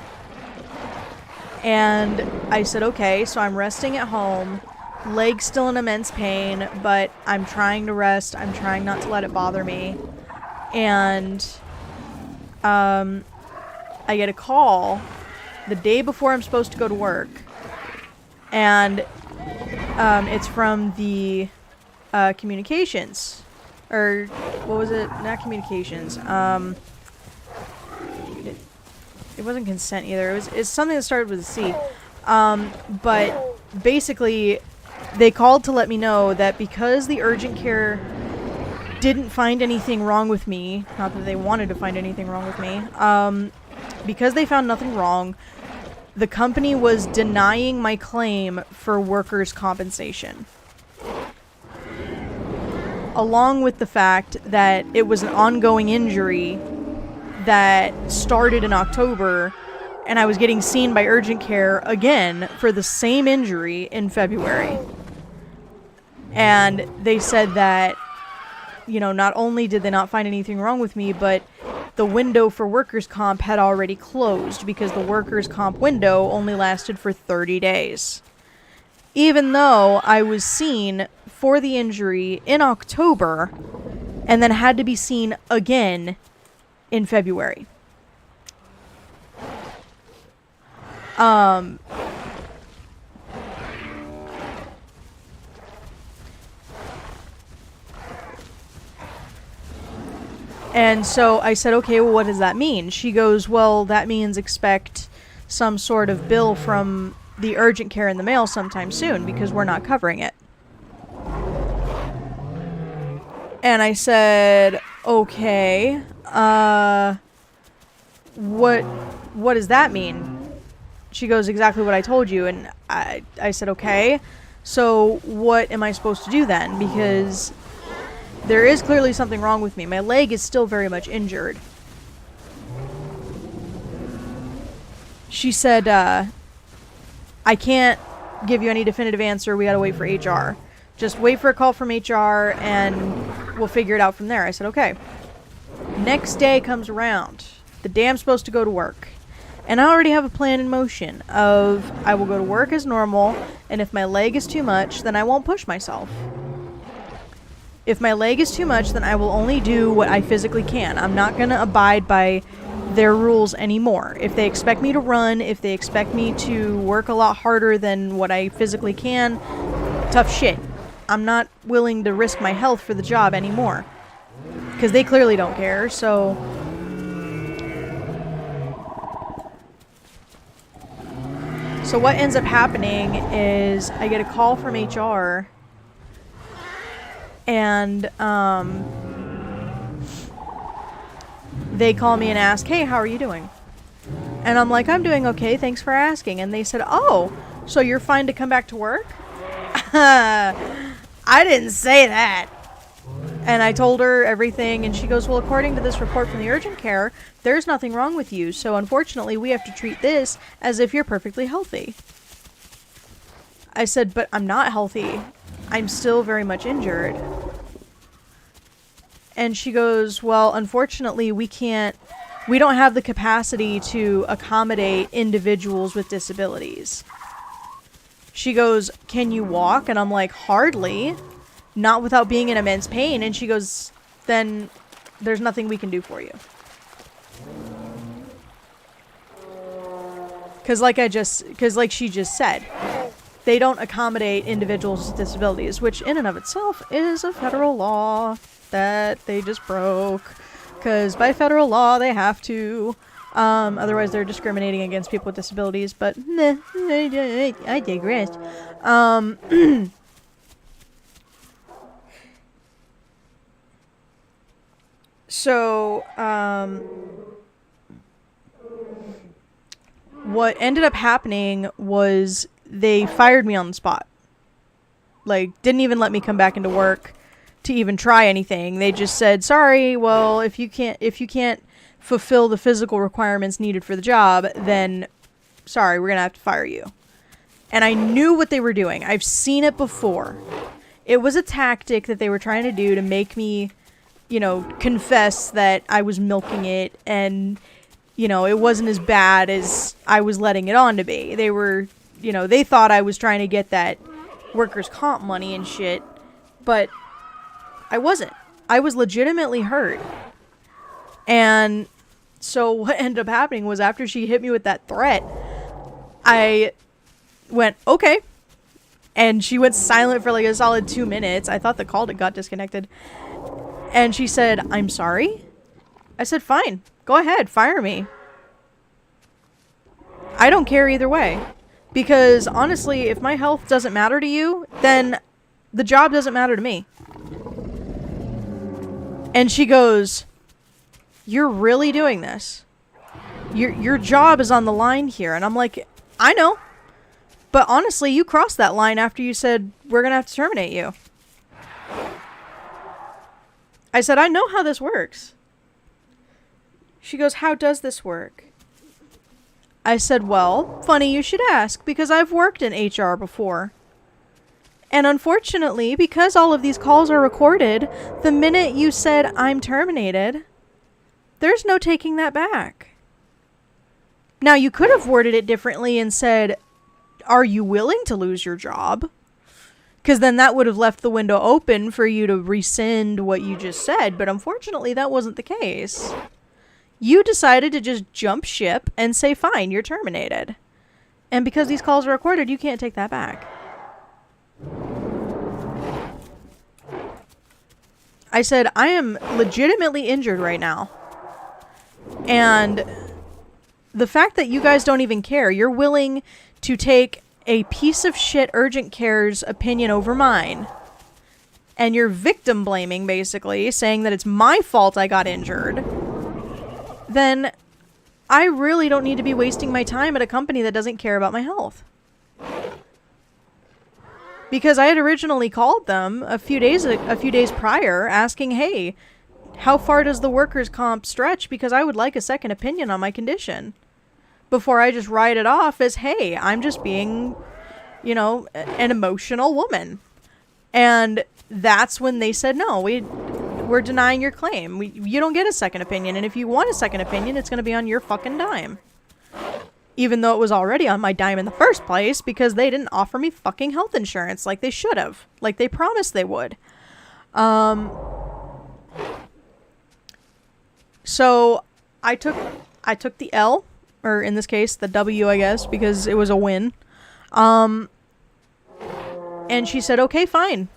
Speaker 1: And I said, okay, so I'm resting at home. Leg's still in immense pain, but I'm trying to rest. I'm trying not to let it bother me. And I get a call the day before I'm supposed to go to work. And it's from the communications. Or, what was it? Not communications. It wasn't consent either. It's something that started with a C. But basically, they called to let me know that because the urgent care didn't find anything wrong with me, not that they wanted to find anything wrong with me, because they found nothing wrong, the company was denying my claim for workers' compensation. Along with the fact that it was an ongoing injury that started in October, and I was getting seen by urgent care again for the same injury in February. And they said that, you know, not only did they not find anything wrong with me, but the window for workers' comp had already closed because the workers' comp window only lasted for 30 days. Even though I was seen for the injury in October and then had to be seen again in February. And so I said, okay, well, what does that mean? She goes, well, that means expect some sort of bill from the urgent care in the mail sometime soon because we're not covering it. And I said, okay, what does that mean? She goes, exactly what I told you. And I said, okay, so what am I supposed to do then? Because there is clearly something wrong with me. My leg is still very much injured. She said, I can't give you any definitive answer. We gotta wait for HR. Just wait for a call from HR and we'll figure it out from there. I said, okay. Next day comes around. The day I'm supposed to go to work. And I already have a plan in motion of I will go to work as normal, and if my leg is too much, then I won't push myself. If my leg is too much, then I will only do what I physically can. I'm not going to abide by their rules anymore. If they expect me to run, if they expect me to work a lot harder than what I physically can, tough shit. I'm not willing to risk my health for the job anymore. Because they clearly don't care, so... So what ends up happening is I get a call from HR, and they call me and ask, hey, how are you doing? And I'm like, I'm doing okay, thanks for asking. And they said, oh, so you're fine to come back to work? I didn't say that. And I told her everything, and she goes, well, according to this report from the urgent care, there's nothing wrong with you, so unfortunately we have to treat this as if you're perfectly healthy. I said, but I'm not healthy. I'm still very much injured. And she goes, well, unfortunately we don't have the capacity to accommodate individuals with disabilities. She goes, can you walk? And I'm like, hardly. Not without being in immense pain. And she goes, then there's nothing we can do for you. Because like she just said, they don't accommodate individuals with disabilities, which in and of itself is a federal law that they just broke. Because by federal law, they have to. Otherwise, they're discriminating against people with disabilities. But, I digress. So, what ended up happening was they fired me on the spot. Like, didn't even let me come back into work to even try anything. They just said, sorry, well, if you can't fulfill the physical requirements needed for the job, then sorry, we're gonna have to fire you. And I knew what they were doing. I've seen it before. It was a tactic that they were trying to do to make me, you know, confess that I was milking it and, you know, it wasn't as bad as I was letting it on to be. They were, you know, they thought I was trying to get that workers' comp money and shit, but I wasn't. I was legitimately hurt. And so what ended up happening was after she hit me with that threat, I went, okay. And she went silent for like a solid 2 minutes. I thought the call got disconnected. And she said, I'm sorry. I said, fine. Go ahead. Fire me. I don't care either way. Because honestly, if my health doesn't matter to you, then the job doesn't matter to me. And she goes, you're really doing this? Your job is on the line here. And I'm like, I know. But honestly, you crossed that line after you said, we're going to have to terminate you. I said, I know how this works. She goes, how does this work? I said, well, funny you should ask, because I've worked in HR before. And unfortunately, because all of these calls are recorded, the minute you said, I'm terminated, there's no taking that back. Now, you could have worded it differently and said, are you willing to lose your job? Because then that would have left the window open for you to rescind what you just said. But unfortunately, that wasn't the case. You decided to just jump ship and say, fine, you're terminated. And because these calls are recorded, you can't take that back. I said, I am legitimately injured right now. And the fact that you guys don't even care, you're willing to take a piece of shit urgent care's opinion over mine. And you're victim blaming, basically, saying that it's my fault I got injured. Then I really don't need to be wasting my time at a company that doesn't care about my health. Because I had originally called them a few days prior asking, hey, how far does the workers' comp stretch? Because I would like a second opinion on my condition. Before I just write it off as, hey, I'm just being, you know, an emotional woman. And that's when they said, no, we're denying your claim. You don't get a second opinion. And if you want a second opinion, it's going to be on your fucking dime. Even though it was already on my dime in the first place because they didn't offer me fucking health insurance like they should have. Like they promised they would. So I took the L, or in this case, the W, I guess, because it was a win. And she said, okay, fine.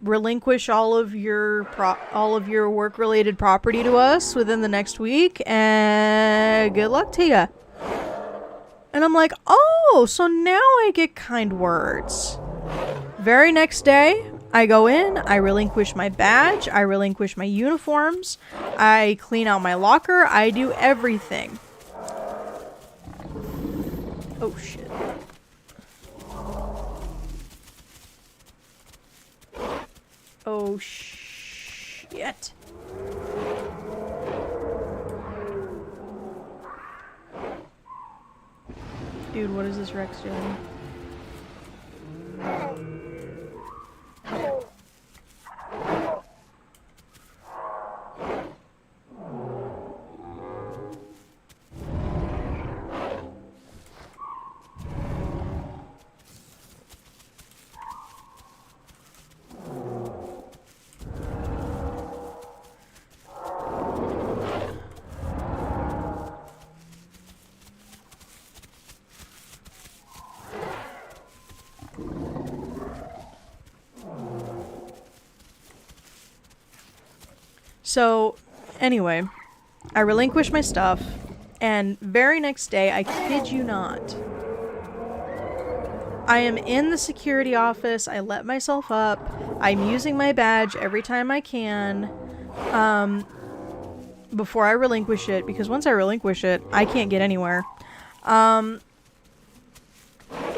Speaker 1: Relinquish all of your work-related property to us within the next week, and good luck to you. And I'm like, oh, so now I get kind words. Very next day, I go in, I relinquish my badge, I relinquish my uniforms, I clean out my locker, I do everything. Oh, shit. Oh, shit. Dude, what is this Rex doing? So, anyway, I relinquished my stuff, and very next day, I kid you not, I am in the security office, I let myself up, I'm using my badge every time I can, before I relinquish it, because once I relinquish it, I can't get anywhere. And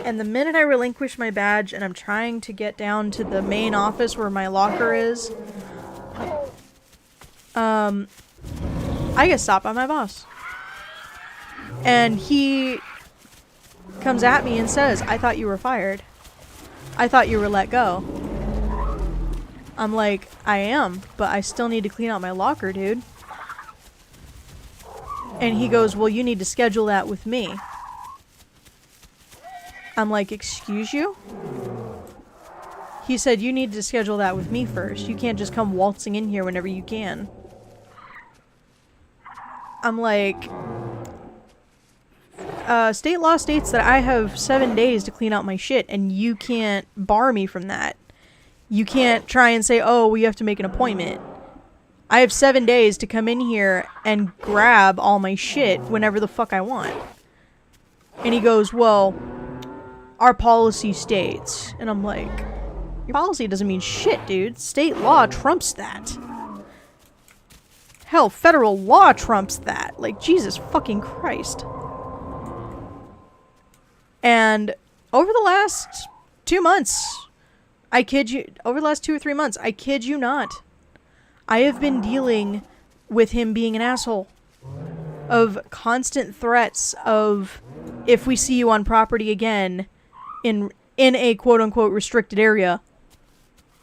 Speaker 1: the minute I relinquish my badge, and I'm trying to get down to the main office where my locker is, I get stopped by my boss. And he comes at me and says, I thought you were fired. I thought you were let go. I'm like, I am, but I still need to clean out my locker, dude. And he goes, well, you need to schedule that with me. I'm like, excuse you? He said, you need to schedule that with me first. You can't just come waltzing in here whenever you can. I'm like, state law states that I have 7 days to clean out my shit, and you can't bar me from that. You can't try and say, oh, we have to make an appointment. I have 7 days to come in here and grab all my shit whenever the fuck I want. And he goes, well, our policy states. And I'm like, your policy doesn't mean shit, dude. State law trumps that. Hell, federal law trumps that. Like, Jesus fucking Christ. And over the last 2 months, I kid you, over the last 2 or 3 months, I kid you not, I have been dealing with him being an asshole. Of constant threats of, if we see you on property again, in a quote-unquote restricted area,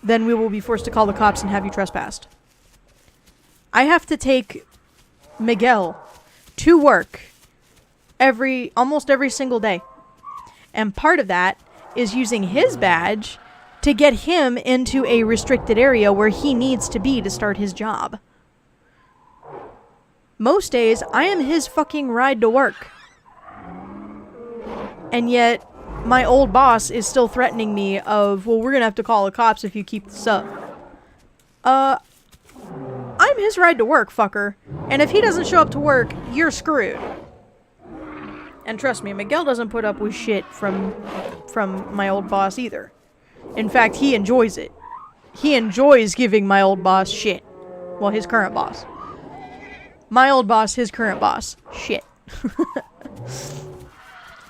Speaker 1: then we will be forced to call the cops and have you trespassed. I have to take Miguel to work almost every single day. And part of that is using his badge to get him into a restricted area where he needs to be to start his job. Most days, I am his fucking ride to work. And yet, my old boss is still threatening me of, well, we're gonna have to call the cops if you keep this up. I'm his ride to work, fucker. And if he doesn't show up to work, you're screwed. And trust me, Miguel doesn't put up with shit from my old boss either. In fact, he enjoys it. He enjoys giving my old boss shit. Well, his current boss. My old boss, his current boss. Shit.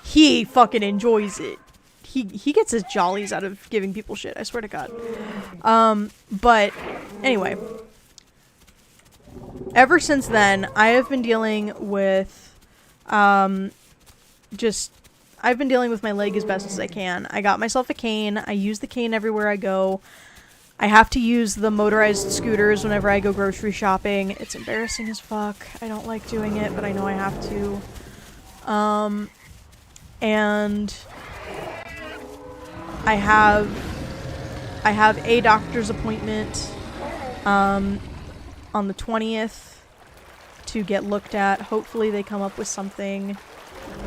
Speaker 1: He fucking enjoys it. He gets his jollies out of giving people shit, I swear to God. But, anyway. Ever since then, I have been dealing with, I've been dealing with my leg as best as I can. I got myself a cane. I use the cane everywhere I go. I have to use the motorized scooters whenever I go grocery shopping. It's embarrassing as fuck. I don't like doing it, but I know I have to. And I have a doctor's appointment, on the 20th to get looked at. Hopefully they come up with something.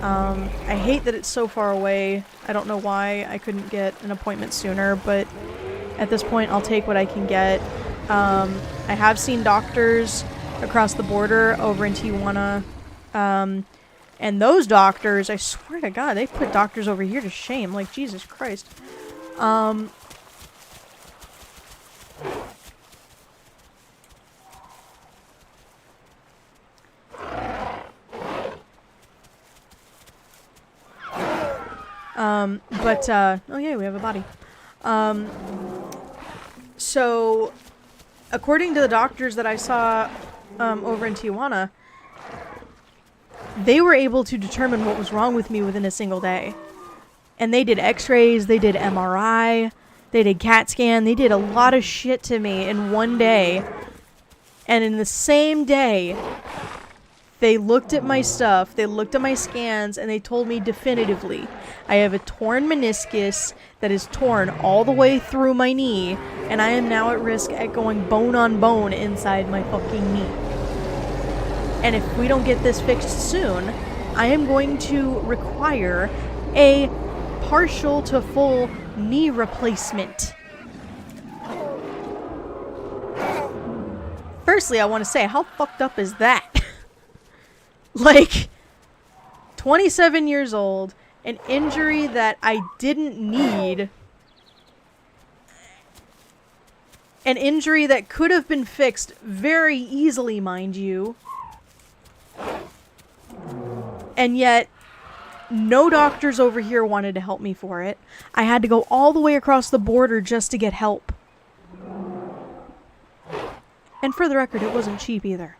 Speaker 1: I hate that it's so far away. I don't know why I couldn't get an appointment sooner, but at this point I'll take what I can get. I have seen doctors across the border over in Tijuana, and those doctors, I swear to God, they put doctors over here to shame. Like, Jesus Christ. Oh yeah, we have a body. So, according to the doctors that I saw, over in Tijuana, they were able to determine what was wrong with me within a single day. And they did x-rays, they did MRI, they did CAT scan, they did a lot of shit to me in one day. And in the same day, they looked at my stuff, they looked at my scans, and they told me definitively, I have a torn meniscus that is torn all the way through my knee, and I am now at risk at going bone on bone inside my fucking knee. And if we don't get this fixed soon, I am going to require a partial to full knee replacement. Firstly, I want to say, how fucked up is that? Like, 27 years old, an injury that I didn't need, an injury that could have been fixed very easily, mind you, and yet no doctors over here wanted to help me for it. I had to go all the way across the border just to get help. And for the record, it wasn't cheap either.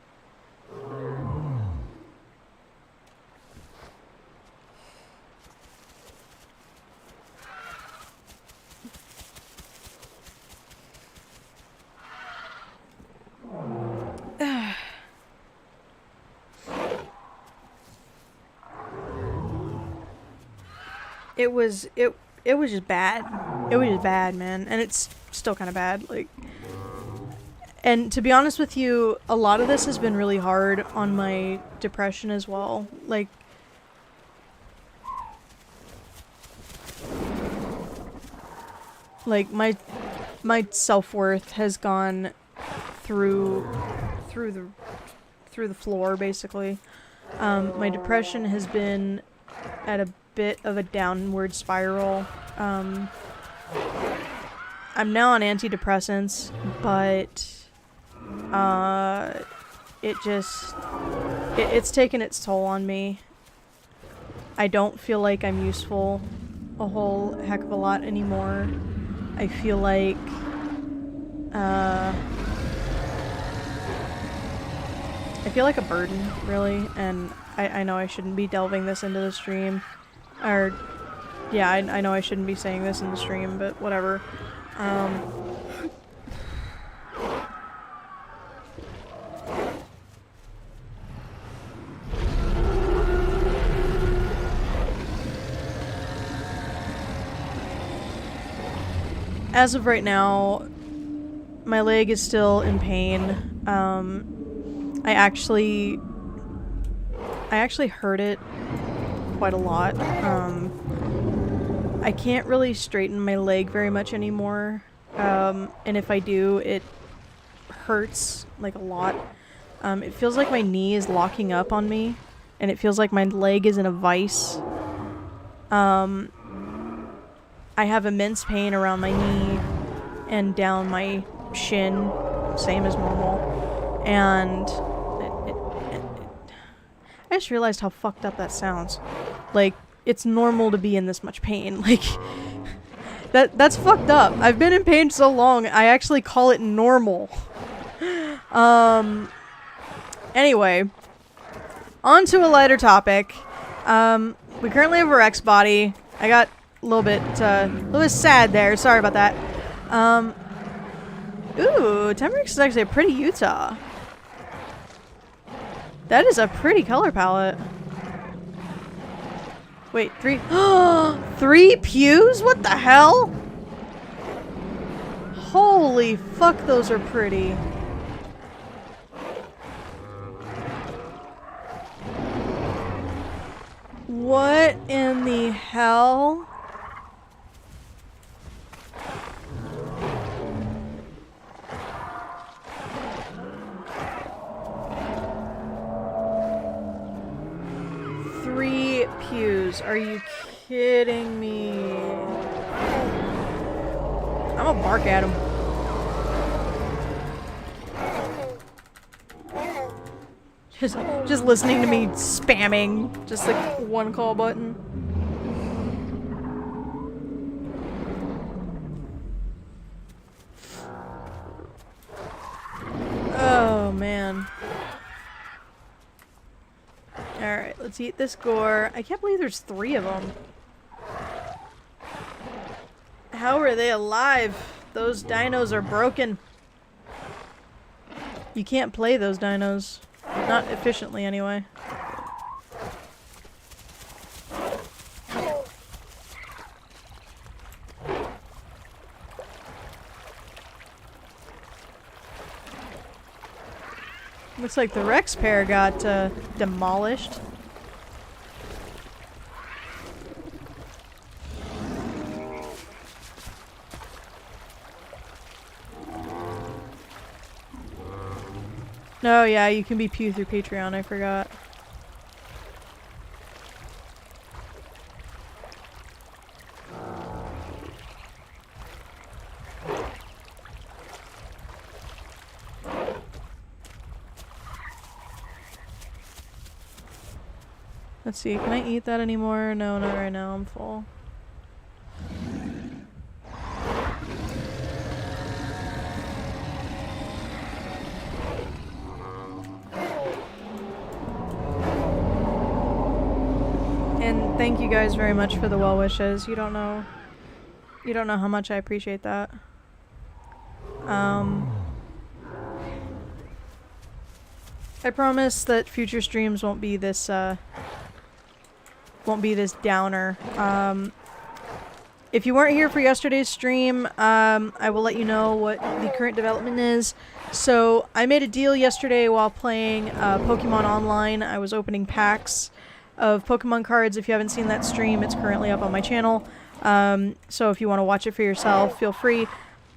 Speaker 1: it was just bad. It was just bad, man, and it's still kind of bad. Like, and to be honest with you, a lot of this has been really hard on my depression as well. Like my self-worth has gone through the floor, basically. My depression has been at a bit of a downward spiral. I'm now on antidepressants, but it's taken its toll on me. I don't feel like I'm useful a whole heck of a lot anymore. I feel like a burden, really, and I know I shouldn't be delving this into the stream. Or, yeah, I know I shouldn't be saying this in the stream, but whatever. As of right now, my leg is still in pain. I actually hurt it quite a lot. I can't really straighten my leg very much anymore. And if I do, it hurts like a lot. It feels like my knee is locking up on me, and it feels like my leg is in a vice. I have immense pain around my knee and down my shin, same as normal. And I just realized how fucked up that sounds. Like, it's normal to be in this much pain. Like, that's fucked up. I've been in pain so long, I actually call it normal. Anyway, on to a lighter topic. We currently have a Rex body. I got a little bit sad there. Sorry about that. Ooh, Temrex is actually a pretty Utah. That is a pretty color palette. Wait, 3 pews? What the hell? Holy fuck, those are pretty. What in the hell? Pews. Are you kidding me? I'm gonna bark at him. Just listening to me spamming just like one call button. Oh man. Alright, let's eat this gore. I can't believe there's 3 of them. How are they alive? Those dinos are broken. You can't play those dinos. Not efficiently, anyway. Looks like the Rex pair got demolished. Oh yeah, you can be pew through Patreon, I forgot. Let's see, can I eat that anymore? No, not right now, I'm full. And thank you guys very much for the well wishes. You don't know how much I appreciate that. I promise that future streams won't be this downer. if you weren't here for yesterday's stream, I will let you know what the current development is. So I made a deal yesterday while playing Pokemon Online. I was opening packs of Pokemon cards. If you haven't seen that stream, it's currently up on my channel. So if you want to watch it for yourself, feel free.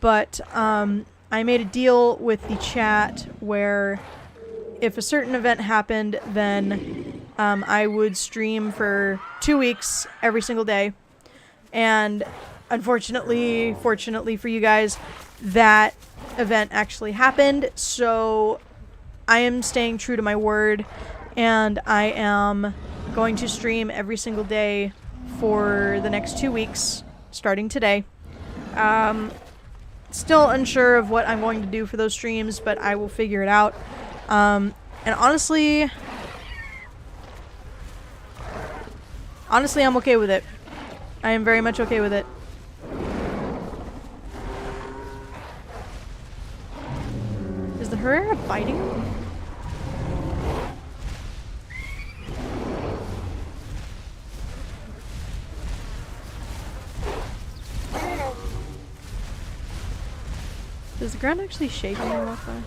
Speaker 1: But I made a deal with the chat where if a certain event happened, then I would stream for 2 weeks every single day. And unfortunately, fortunately for you guys, that event actually happened. So I am staying true to my word, and I am going to stream every single day for the next 2 weeks, starting today. Still unsure of what I'm going to do for those streams, but I will figure it out. And honestly, I'm okay with it. I am very much okay with it. Is the Herrera biting me? Does the ground actually shake when I walk by?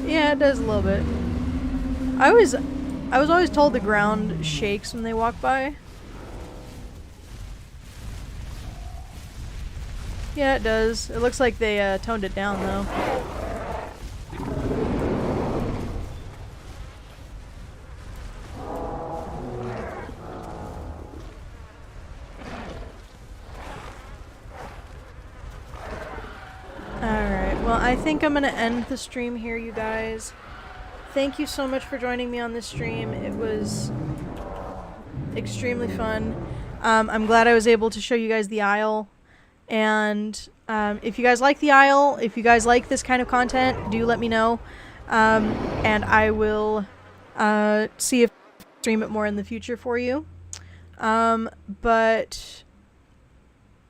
Speaker 1: Yeah, it does a little bit. I was always told the ground shakes when they walk by. Yeah, it does. It looks like they toned it down though. I think I'm going to end the stream here, you guys. Thank you so much for joining me on this stream. It was extremely fun. I'm glad I was able to show you guys the Isle. And if you guys like the Isle, if you guys like this kind of content, do let me know. And I will see if I can stream it more in the future for you. But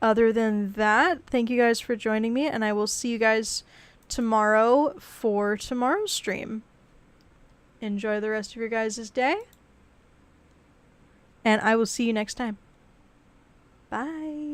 Speaker 1: other than that, thank you guys for joining me, and I will see you guys tomorrow for tomorrow's stream. Enjoy the rest of your guys' day, and I will see you next time. Bye.